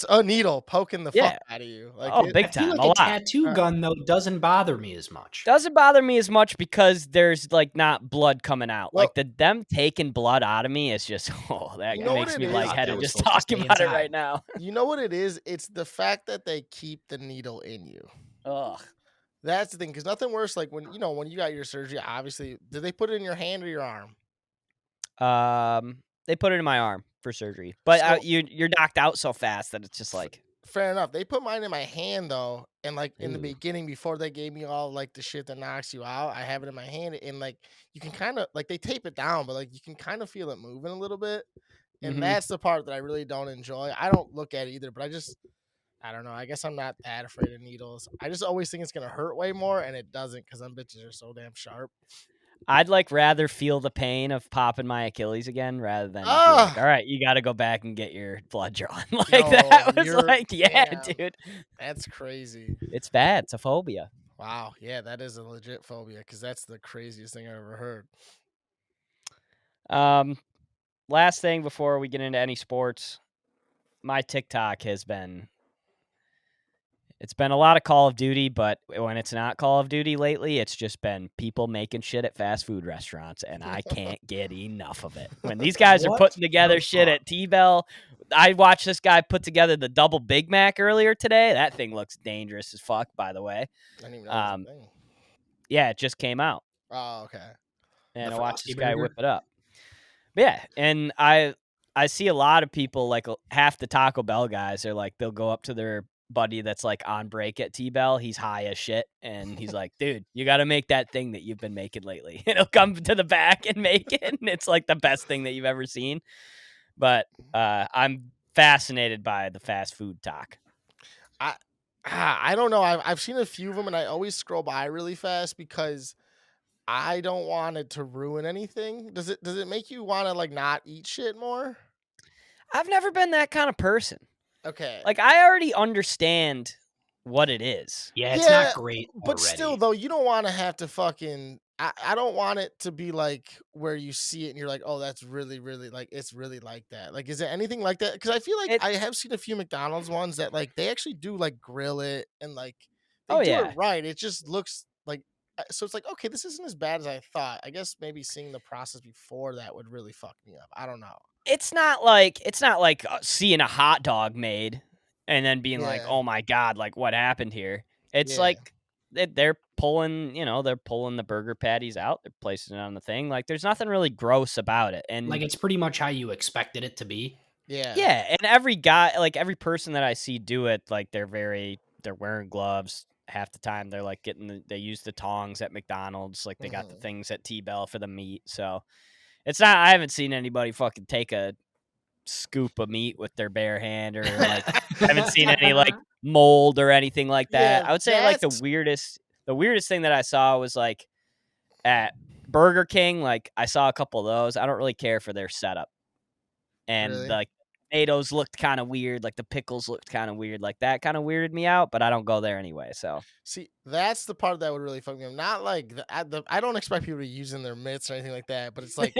a needle poking the fuck out of you. Like, big time. I feel like a tattoo gun though doesn't bother me as much. Doesn't bother me as much because there's like not blood coming out. Well, like them taking blood out of me is just that makes me lightheaded just talking about it right now. You know what it is? It's the fact that they keep the needle in you. Ugh. That's the thing, because nothing worse. Like when you got your surgery, obviously, did they put it in your hand or your arm? They put it in my arm for surgery, but you're knocked out so fast that it's just like. Fair enough. They put mine in my hand though, and like in the beginning, before they gave me all like the shit that knocks you out, I have it in my hand, and like you can kind of like they tape it down, but like you can kind of feel it moving a little bit, and that's the part that I really don't enjoy. I don't look at it either, but I don't know. I guess I'm not that afraid of needles. I just always think it's gonna hurt way more, and it doesn't because them bitches are so damn sharp. I'd rather feel the pain of popping my Achilles again rather than be like, all right, you got to go back and get your blood drawn. That was damn, dude. That's crazy. It's bad. It's a phobia. Wow. Yeah, that is a legit phobia because that's the craziest thing I've ever heard. Last thing before we get into any sports, my TikTok has been. It's been a lot of Call of Duty, but when it's not Call of Duty lately, it's just been people making shit at fast food restaurants, and I can't get enough of it. When these guys are putting together shit at T-Bell, I watched this guy put together the double Big Mac earlier today. That thing looks dangerous as fuck, by the way. I didn't even know that was a thing. Yeah, it just came out. Oh, okay. And I watched this guy whip it up. But yeah, and I see a lot of people, like half the Taco Bell guys are like, they'll go up to their buddy that's like on break at T-Bell. He's high as shit, and he's like, dude, you got to make that thing that you've been making lately. And he'll come to the back and make it, and it's like the best thing that you've ever seen. But I'm fascinated by the fast food talk. I don't know. I've seen a few of them, and I always scroll by really fast because I don't want it to ruin anything. Does it make you want to like not eat shit more? I've never been that kind of person. Okay. Like, I already understand what it is. Yeah, it's not great but still, though, you don't want to have to fucking... I don't want it to be like where you see it and you're like, oh, that's really, really, like, it's really like that. Like, is there anything like that? Because I feel like I have seen a few McDonald's ones that, like, they actually do, like, grill it and, like, they do it right. It just looks like... So it's like, okay, this isn't as bad as I thought. I guess maybe seeing the process before that would really fuck me up. I don't know. It's not like seeing a hot dog made and then being like, oh my God, like what happened here? It's like they're pulling the burger patties out. They're placing it on the thing. Like there's nothing really gross about it. And like, it's pretty much how you expected it to be. Yeah. Yeah. And every guy, like every person that I see do it, like they're wearing gloves. Half the time they're like they use the tongs at McDonald's. Like they got the things at T-Bell for the meat. So it's not, I haven't seen anybody fucking take a scoop of meat with their bare hand, or like haven't seen any like mold or anything like Yeah, that. I would say like the that's weirdest thing that I saw was like at Burger King. Like I saw a couple of those. I don't really care for their setup, and really. like tomatoes looked kind of weird, like the pickles looked kind of weird, like that kind of weirded me out. But I don't go there anyway, so See, that's the part that would really fuck me up. Not like I don't expect people to be using their mitts or anything like that, but it's like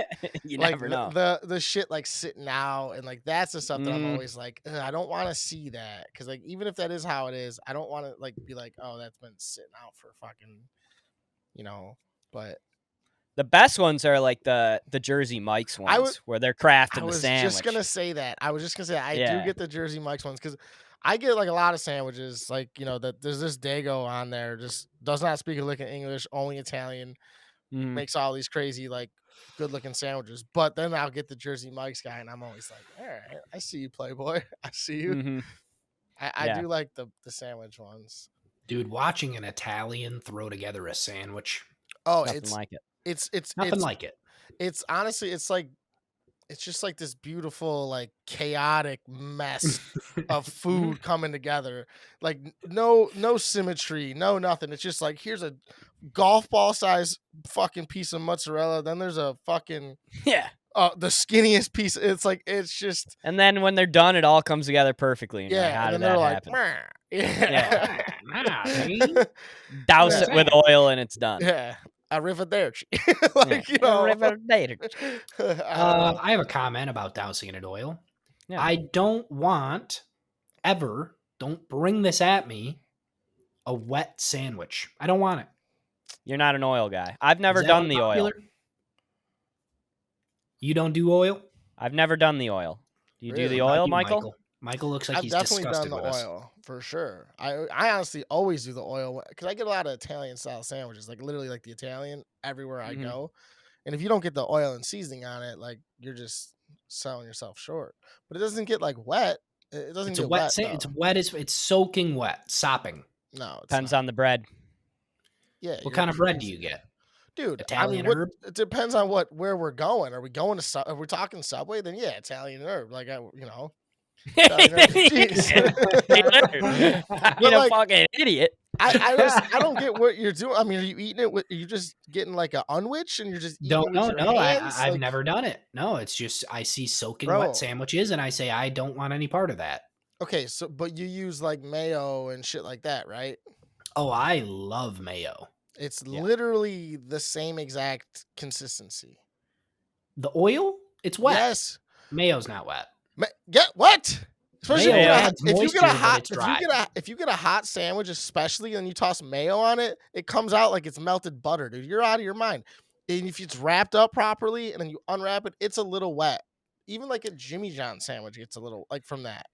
you like never know. the shit like sitting out and like that's the stuff that I'm Mhm. always like, "Ugh, I don't want to see that because like even if that is how it is, I don't want to like be like, oh, that's been sitting out for fucking, you know. But The best ones are like the Jersey Mike's I would ones, where they're I crafting the was just sandwich. gonna say that. I was just gonna say I do Yeah. get the Jersey Mike's ones because I get like a lot of sandwiches. Like that there's this Dago on there, just does not speak a lick of English, only Italian. Mhm. Makes all these crazy like good looking sandwiches. But then I'll get the Jersey Mike's guy, and I'm always like, all right, I see you, Playboy. I see you. Mhm. I Yeah. do like the sandwich ones. Dude, watching an Italian throw together a sandwich, Oh, Nothing like it. nothing like it. it's honestly it's like it's just like this beautiful like chaotic mess of food coming together. Like no symmetry, no nothing. It's just like here's a golf ball size fucking piece of mozzarella. Then there's a fucking Yeah. the skinniest piece. It's like it's just And then when they're done, it all comes together perfectly. And you're like, yeah. how And did then they're that like, happen? "Meh." Yeah. Nah, see? Douse Yeah. it with oil and it's done. Yeah, arrivederci. Like Yeah. Arrivederci. I have a comment about dousing it in oil. Yeah. I don't want ever, don't bring this at me, a wet sandwich. I don't want it. You're not an oil guy. I've never Is that done the oil. unpopular? You don't do oil? I've never done the oil. Do you do Really? the How about oil, you, Michael? Michael looks like I've he's definitely done disgusted the with us. oil for sure. I honestly always do the oil because I get a lot of Italian style sandwiches, like literally like the Italian everywhere I Mhm. go. And if you don't get the oil and seasoning on it, like you're just selling yourself short. But it doesn't get like wet. It doesn't It's a get wet wet. sandwich. It's Though. wet. It's soaking wet, sopping. No, it's Depends not. on the bread. Yeah. What kind of bread do you get? Dude, Italian I mean, herb? it depends on where we're going. Are we going to? If we're talking Subway, then yeah, Italian herb. Like Italian herb and cheese. You know, like, fucking idiot. I don't get what you're doing. I mean, are you eating it with? Are you just getting like a unwich and you're just eating it with your hands? I've Like, never done it. No, it's just I see soaking Bro. wet sandwiches and I say I don't want any part of that. Okay, so but you use like mayo and shit like that, right? Oh, I love mayo. It's Yeah. literally the same exact consistency. The oil? It's wet. Yes. Mayo's not wet. Get what? Especially Mayo adds if you get moisture, a but hot it's dry. if you get a hot sandwich, especially and you toss mayo on it, it comes out like it's melted butter, dude. You're out of your mind. And if it's wrapped up properly and then you unwrap it, it's a little wet. Even like a Jimmy John sandwich gets a little like from that.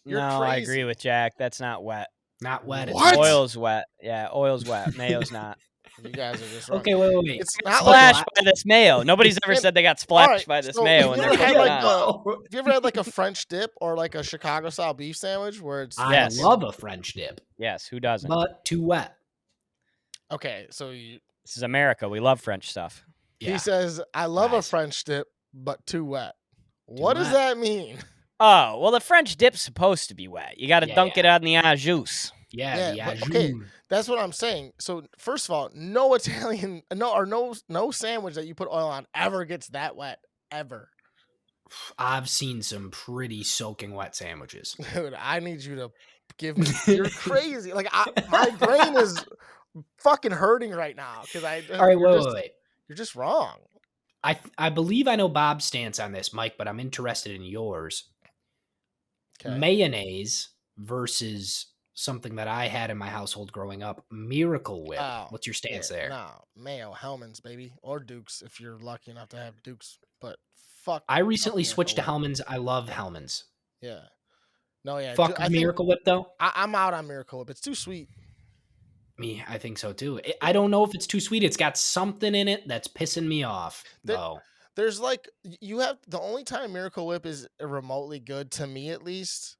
You're No, I crazy. agree with Jack. That's not wet. Not wet. It's What? Oil's wet. Yeah, oil's wet. Mayo's not. You guys are just wrong. Okay, wait. It's not Splashed like by this mayo. Nobody's ever said they got splashed Alright, by this so mayo have and you they're ever had, fucking like, not. have you ever had like a French dip or like a Chicago style beef sandwich where it's I Yes. love a French dip, Yes, who doesn't? but too wet. okay? So This is America. We love French stuff. Yeah. he says, "I love a Guys. French dip, but too wet." What does wet. that mean? Oh, well, the French dip's supposed to be wet. You got to Yeah, dunk it on the au juice. Yeah, Yeah, the but- okay. ajou. That's what I'm saying. So first of all, no Italian, no sandwich that you put oil on ever gets that wet ever. I've seen some pretty soaking wet sandwiches. Dude, I need you to give me. You're crazy. Like my brain is fucking hurting right now because All right, you're wait. You're just wrong. I believe I know Bob's stance on this, Mike, but I'm interested in yours. Okay. Mayonnaise versus something that I had in my household growing up, Miracle Whip. Oh, What's your stance Yeah, there? No, Mayo, Hellman's, baby, or Duke's if you're lucky enough to have Duke's. But fuck. I recently Miracle switched to Whip. Hellman's. I love Hellman's. Yeah. No, yeah. Fuck I think Miracle Whip though. I'm out on Miracle Whip. It's too sweet. Me, I think so too. I don't know if it's too sweet. It's got something in it that's pissing me off, though. There's like you have the only time Miracle Whip is remotely good to me at least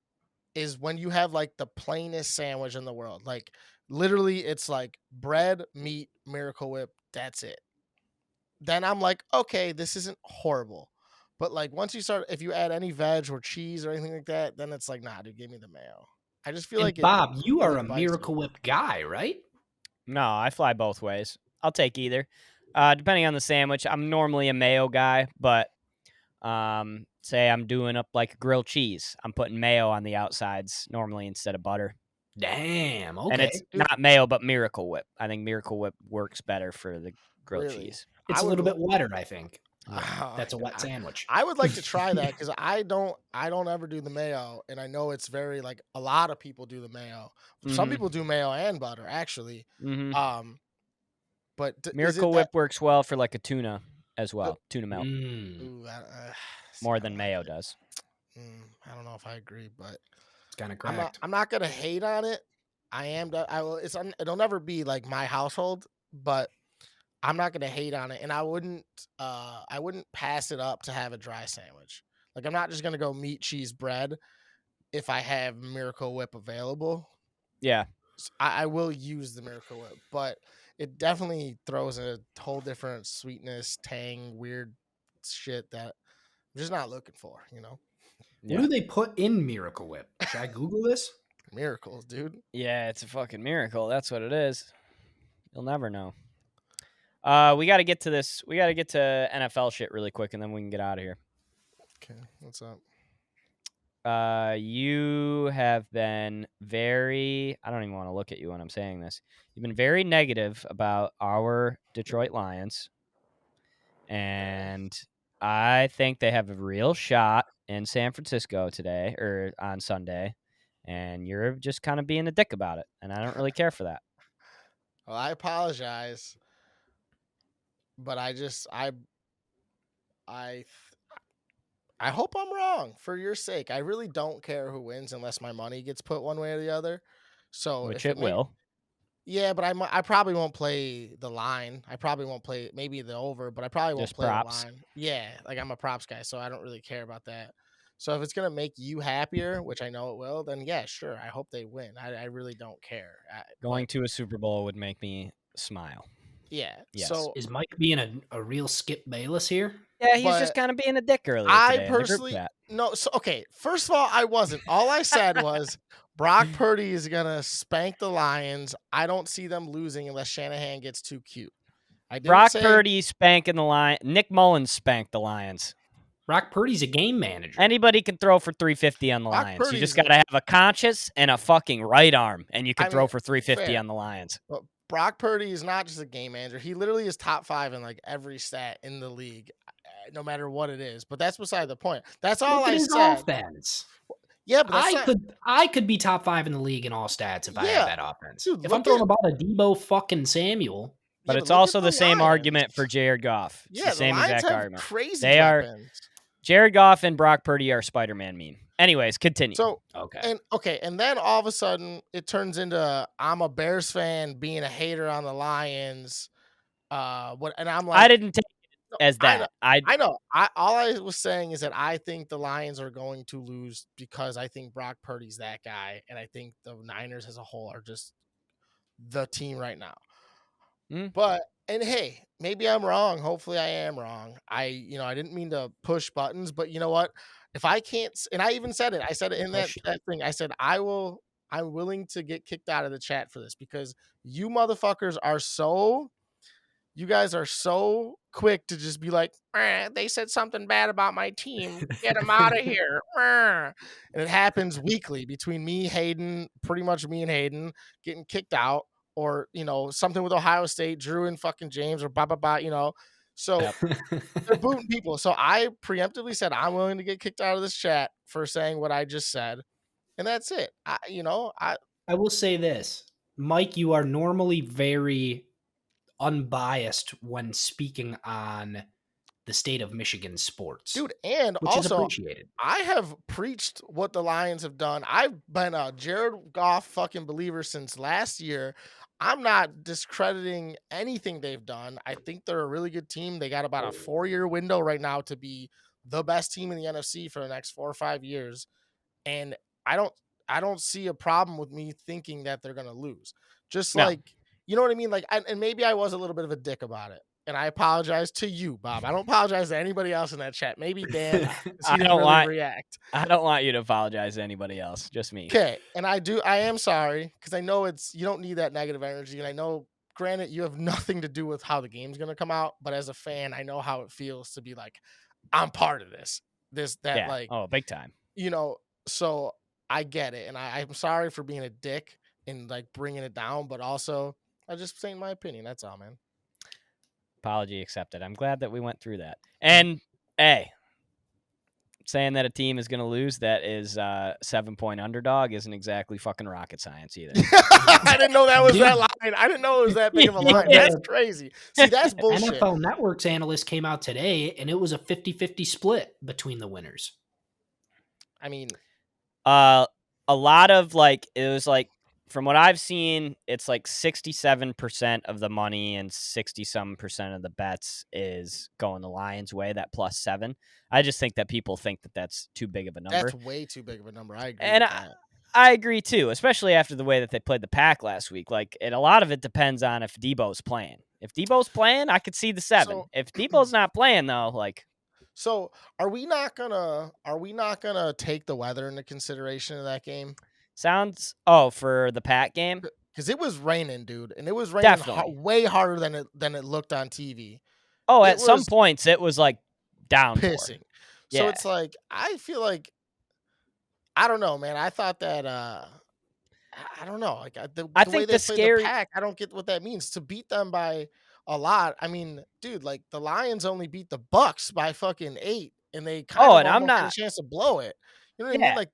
is when you have like the plainest sandwich in the world. Like literally it's like bread, meat, Miracle Whip, that's it. Then I'm like, okay, this isn't horrible. But like once you start, if you add any veg or cheese or anything like that, then it's like, nah, dude, give me the mayo. I just feel And like it Bob, you are really a bites Miracle you. Whip guy, right? No, I fly both ways. I'll take either. Depending on the sandwich, I'm normally a mayo guy, but say I'm doing up like grilled cheese, I'm putting mayo on the outsides normally instead of butter. Damn. And it's Okay. Dude, not mayo, but Miracle Whip. I think Miracle Whip works better for the grilled really, cheese. I It's a would. little bit wetter, I think. Oh That's a my wet God. sandwich. I would like to try that because I don't ever do the mayo, and I know it's very like a lot of people do the mayo. Some Mm-hmm. people do mayo and butter actually. Mm-hmm. Um, but is it Miracle that? Whip works well for like a tuna as Uh, well, tuna melt, Mm, ooh, see, more I than don't like mayo it. does. I don't know if I agree, but it's kind of I'm not. cracked. I'm not gonna hate on it. I am. I will. It'll never be like my household, but I'm not gonna hate on it, and I wouldn't. I wouldn't pass it up to have a dry sandwich. Like I'm not just gonna go meat, cheese, bread if I have Miracle Whip available. Yeah. I will use the Miracle Whip, but it definitely throws a whole different sweetness, tang, weird shit that I'm just not looking for. What Yeah. do they put in Miracle Whip? Should I Google this? Miracles, dude. Yeah, it's a fucking miracle. That's what it is. You'll never know. We got to get to this. We got to get to NFL shit really quick, and then we can get out of here. Okay, what's up? You have been very. I don't even want to look at you when I'm saying this. You've been very negative about our Detroit Lions, and I think they have a real shot in San Francisco today or on Sunday, and you're just kind of being a dick about it, and I don't really care for that. Well, I apologize, but I I hope I'm wrong for your sake. I really don't care who wins unless my money gets put one way or the other. So Which if it it make will. yeah, but I probably won't play the line. I probably won't play maybe the over, but I probably won't Just play the props. line. Yeah, like I'm a props guy, so I don't really care about that. So if it's gonna make you happier, which I know it will, then yeah, sure. I hope they win. I really don't care. Going But to a Super Bowl would make me smile. yeah, Yes. so Is Mike being a real Skip Bayless here? Yeah, he's just but kind of being a dick earlier I today in the group personally chat. no. So okay, first of all, I wasn't. All I said was Brock Purdy is gonna spank the Lions. I don't see them losing unless Shanahan gets too cute. I didn't Brock say Purdy spanking the Lions. Nick Mullins spanked the Lions. Brock Purdy's a game manager. Anybody can throw for 350 on the Brock Lions. You just Purdy's. got to have a conscious and a fucking right arm, and you can I mean, throw for 350 fair, on the Lions. but Brock Purdy is not just a game manager. He literally is top 5 in like every stat in the league, no matter what it is. But that's beside the point. That's all Look at I his said. offense. Yeah, but that's not. I could be top 5 in the league in all stats if I had Yeah, that offense. dude. If I'm throwing about a Debo fucking Samuel, But Yeah, but it's look at also the the same Lions. argument for Jared Goff. It's Yeah, the the same Lions exact have argument. crazy They are weapons. Jared Goff and Brock Purdy are Spider-Man meme. Anyways, continue. So okay. and then all of a sudden it turns into I'm a Bears fan being a hater on the Lions. What and I'm I like, didn't take no, it as I know, that. I I know. All I was saying is that I think the Lions are going to lose because I think Brock Purdy's that guy, and I think the Niners as a whole are just the team right now. But and hey, maybe I'm wrong. Hopefully I am wrong. I didn't mean to push buttons, but you know what? If I can't and I even said it. I said it in that, Push. that thing. I said I'm willing to get kicked out of the chat for this because you guys are so quick to just be like, they said something bad about my team. Get them out of here. And it happens weekly between me, Hayden, pretty much me and Hayden getting kicked out, or something with Ohio State, Drew and fucking James, or blah blah blah. So they're booting people. So I preemptively said I'm willing to get kicked out of this chat for saying what I just said, and that's it. I will say this, Mike, you are normally very unbiased when speaking on the state of Michigan sports, dude, and which is also appreciated. I have preached what the Lions have done. I've been a Jared Goff fucking believer since last year. I'm not discrediting anything they've done. I think they're a really good team. They got about a 4-year window right now to be the best team in the NFC for the next 4 or 5 years. And I don't see a problem with me thinking that they're going to lose. Just No. like, you know what I mean? Like, and maybe I was a little bit of a dick about it. and I apologize to you, Bob. I don't apologize to anybody else in that chat. Maybe Dan, because I he didn't don't really want react. I don't want you to apologize to anybody else, just me. Okay, and I am sorry because I know you don't need that negative energy, and I know, granted, you have nothing to do with how the game's gonna come out, but as a fan, I know how it feels to be like, I'm part of that, Yeah. like, Oh, big time. so I get it, and I'm sorry for being a dick and like bringing it down, but also I just saying my opinion. That's all, man. Apology accepted. I'm glad that we went through that. And hey, saying that a team is going to lose that is 7-point underdog isn't exactly fucking rocket science either. I didn't know that was Dude. that line. I didn't know it was that big of a line. Yeah. That's crazy. See, that's bullshit. NFL Network's analyst came out today, and it was a 50-50 split between the winners. I mean, a lot of like, it was like, from what I've seen, it's like 67% of the money and 60-some% of the bets is going the Lions' way, that +7. I just think that people think that that's too big of a number. that's way too big of a number. I agree And with that. I agree too, especially after the way that they played the Pack last week. Like, and a lot of it depends on if Debo's playing. If Debo's playing, I could see the 7. So- If Debo's not playing, though, like, So are we not gonna take the weather into consideration in that game? for the Pack game, Because it was raining, dude, and it was raining definitely. way harder than it looked on TV. Oh, It at some was points it was like downpour. pissing. Yeah. So it's like I feel like I don't know, man. I thought that I don't know. Like the I way think they the play scary. the Pack, I don't get what that means to beat them by a lot. I mean, dude, like the Lions only beat the Bucks by fucking 8, and they kind Oh, of and I'm almost had a not. chance to blow it. You know what I Yeah. mean? Like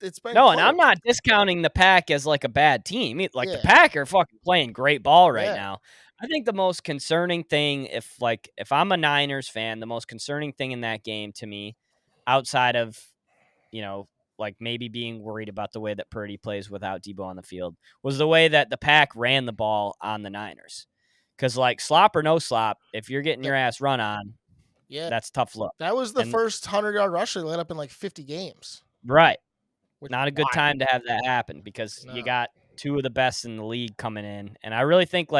it's been No, close. and I'm not discounting the Pack as like a bad team. Like the Yeah. Pack are fucking playing great ball right Yeah. now. I think the most concerning thing, if I'm a Niners fan, the most concerning thing in that game to me, outside of, like maybe being worried about the way that Purdy plays without Debo on the field, was the way that the Pack ran the ball on the Niners. Because like slop or no slop, if you're getting your ass run on, Yeah, that's tough luck. that was the And- first 100-yard rusher they let up in like 50 games. Right. Which Not a good time to have that happen because you No. got two of the best in the league coming in. And I really think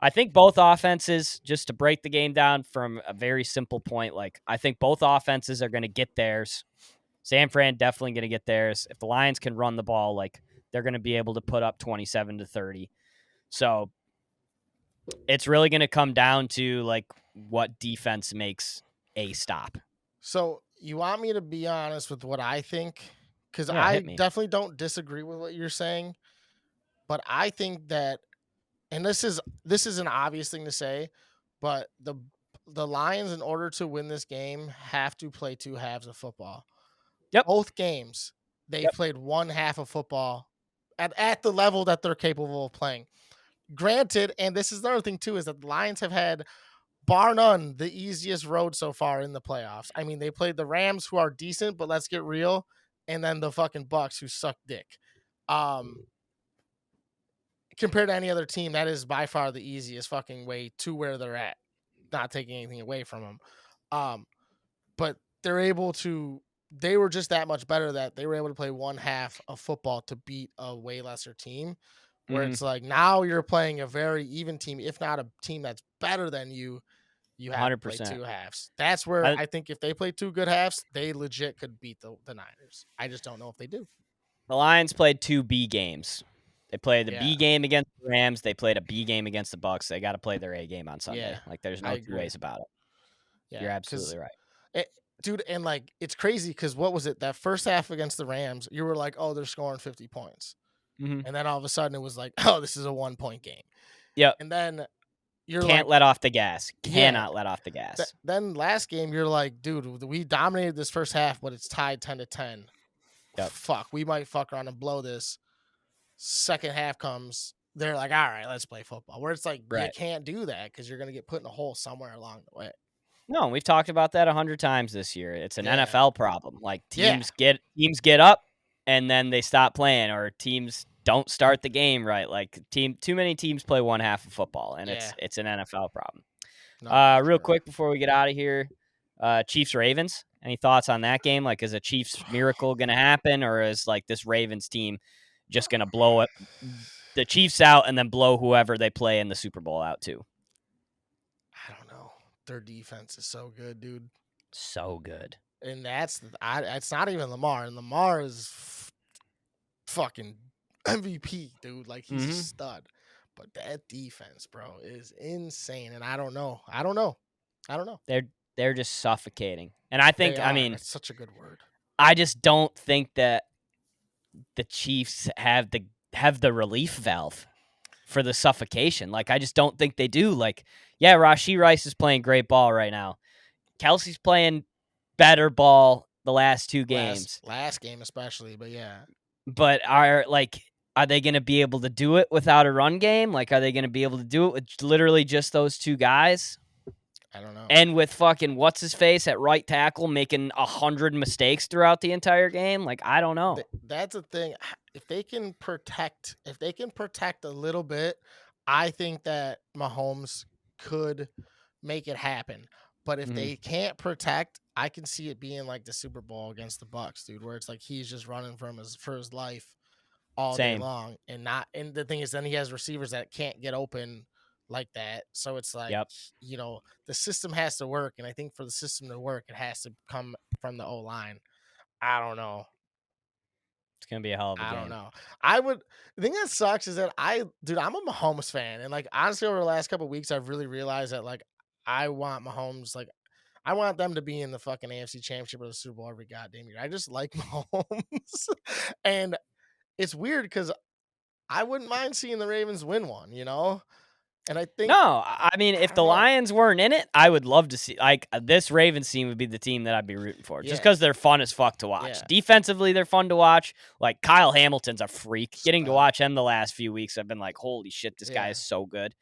I think both offenses, just to break the game down from a very simple point, like I think both offenses are going to get theirs. San Fran definitely going to get theirs. If the Lions can run the ball, like they're going to be able to put up 27-30. So it's really going to come down to like what defense makes a stop. So you want me to be honest with what I think? Because Yeah, I hit me. definitely don't disagree with what you're saying, but I think that, and this is an obvious thing to say, but the Lions, in order to win this game, have to play 2 halves of football. Yep. Both games, they played 1 half of football at the level that they're capable of playing. Granted, and this is another thing too, is that the Lions have had, bar none, the easiest road so far in the playoffs. I mean, they played the Rams, who are decent, but let's get real, and then the fucking Bucks, who suck dick. Compared to any other team, that is by far the easiest fucking way to where they're at. Not taking anything away from them. But they were just that much better that they were able to play 1 half of football to beat a way lesser team. Where it's like now you're playing a very even team, if not a team that's better than you. You have to play 100%. 2 halves. That's where I think if they play 2 good halves, they legit could beat the Niners. I just don't know if they do. The Lions played 2 B games. They played the B Yeah. game against the Rams. They played a B game against the Bucks. They got to play their A game on Sunday. Yeah, Like there's I no two agree. ways about it. Yeah, You're absolutely right. Dude, and like it's crazy because what was it? That first half against the Rams, you were like, oh, they're scoring 50 points. Mm-hmm. And then all of a sudden it was like, oh, this is a 1-point game. Yep. And then you're Can't like, let off the gas. Yeah. Cannot let off the gas. Then last game, you're like, dude, we dominated this first half, but it's tied 10-10. Yep. Fuck, we might fuck around and blow this. Second half comes, they're like, all right, let's play football. Where it's like, you Right. can't do that because you're going to get put in a hole somewhere along the way. No, we've talked about that 100 times this year. It's an Yeah. NFL problem. Like Yeah. teams get up and then they stop playing, or teams don't start the game right. Like too many teams play 1 half of football, and Yeah. it's an NFL problem. No, Real sure. quick before we get out of here, Chiefs Ravens. Any thoughts on that game? Like, is a Chiefs miracle going to happen, or is like this Ravens team just going to blow it, the Chiefs out, and then blow whoever they play in the Super Bowl out too? I don't know. their defense is so good, dude. So good. And it's not even Lamar. And Lamar is fucking MVP, dude. Like, he's a stud. But that defense, bro, is insane. And I don't know. They're just suffocating. And I think, That's such a good word. I just don't think that the Chiefs have the relief valve for the suffocation. Like, I just don't think they do. Like, yeah, Rashee Rice is playing great ball right now. Kelsey's playing better ball the last two games. Last game especially, but yeah. But are they going to be able to do it without a run game? Like, are they going to be able to do it with literally just those two guys? I don't know. And with fucking what's-his-face at right tackle making 100 mistakes throughout the entire game? Like, I don't know. That's the thing. If they can protect a little bit, I think that Mahomes could make it happen. But if they can't protect, I can see it being like the Super Bowl against the Bucs, dude, where it's like he's just running for his life all day long. And the thing is, then he has receivers that can't get open like that. So it's like, the system has to work. And I think for the system to work, it has to come from the O-line. I don't know. It's going to be a hell of a game. I don't know. The thing that sucks is that I'm a Mahomes fan. And like, honestly, over the last couple of weeks, I've really realized that like, I want Mahomes, like, I want them to be in the fucking AFC Championship or the Super Bowl every goddamn year. I just like Mahomes. And it's weird because I wouldn't mind seeing the Ravens win one, And I think if the Lions weren't in it, I would love to see this Ravens team would be the team that I'd be rooting for, just because they're fun as fuck to watch. Yeah. Defensively, they're fun to watch. Like, Kyle Hamilton's a freak. Getting to watch him the last few weeks, I've been like, holy shit, this guy is so good.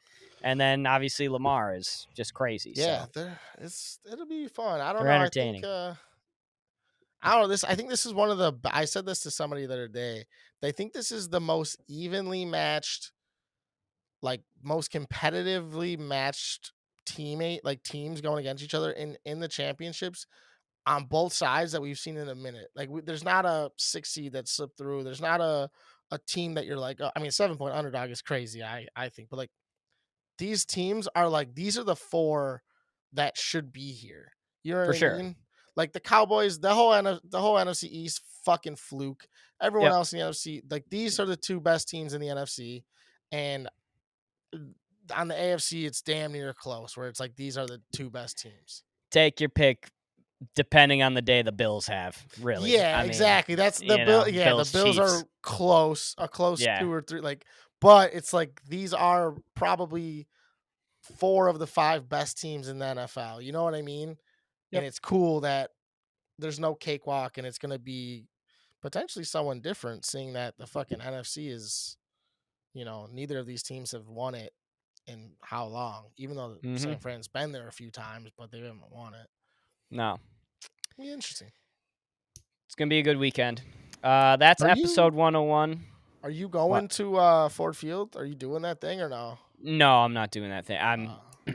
And then obviously Lamar is just crazy. Yeah, it'll be fun. I don't know. Entertaining. I don't know. I think this is one of the. I said this to somebody the other day. They think this is the most evenly matched, like most competitively matched teams going against each other in the championships on both sides that we've seen in a minute. Like, there's not a 6 seed that slipped through. There's not a team that you're like, 7-point underdog is crazy. I think, but like, these teams are like, these are the 4 that should be here. You know what I mean? Like the Cowboys, the whole NFC East fucking fluke. Everyone else in the NFC, like, these are the 2 best teams in the NFC, and on the AFC, it's damn near close. Where it's like these are the 2 best teams. Take your pick, depending on the day the Bills have. Really? Yeah, exactly. That's the Bill. Yeah, the Bills are close, a close 2 or 3. Like, but it's like these are probably 4 of the 5 best teams in the NFL. You know what I mean? Yep. And it's cool that there's no cakewalk, and it's going to be potentially someone different, seeing that the fucking NFC is, neither of these teams have won it in how long, even though San Fran's been there a few times, but they haven't won it. No. It'll be interesting. It's going to be a good weekend. That's episode 101. Are you going to Ford Field? Are you doing that thing or no? No, I'm not doing that thing.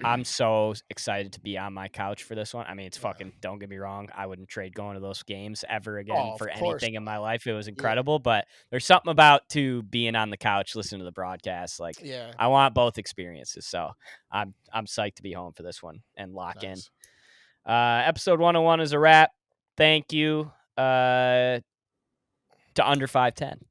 I'm so excited to be on my couch for this one. I mean, it's fucking, don't get me wrong, I wouldn't trade going to those games ever again for anything in my life. It was incredible, but there's something about being on the couch, listening to the broadcast. Like, I want both experiences. So I'm psyched to be home for this one and lock in. Episode 101 is a wrap. Thank you to Under 510.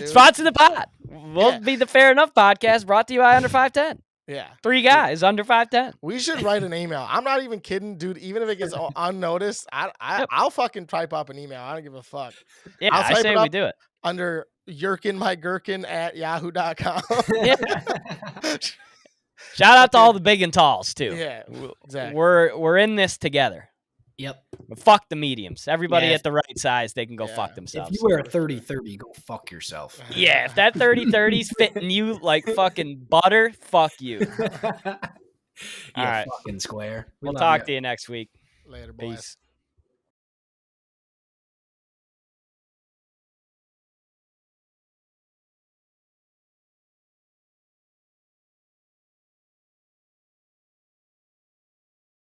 Sponsor the pod. We'll be the Fair Enough podcast, brought to you by Under 510. Yeah. 3 guys under 5'10". We should write an email. I'm not even kidding, dude. Even if it gets unnoticed, I'll fucking type up an email. I don't give a fuck. Yeah, I say we do it. Under yerkinmygherkin@yahoo.com. Yeah. Shout out to all the big and talls, too. Yeah, exactly. We're in this together. Yep. But fuck the mediums. Everybody at the right size, they can go fuck themselves. If you wear a 30-30, go fuck yourself. Yeah, if that 30-30's fitting you like fucking butter, fuck you. All right. Fucking square. We'll talk to you next week. Later, boys. Peace.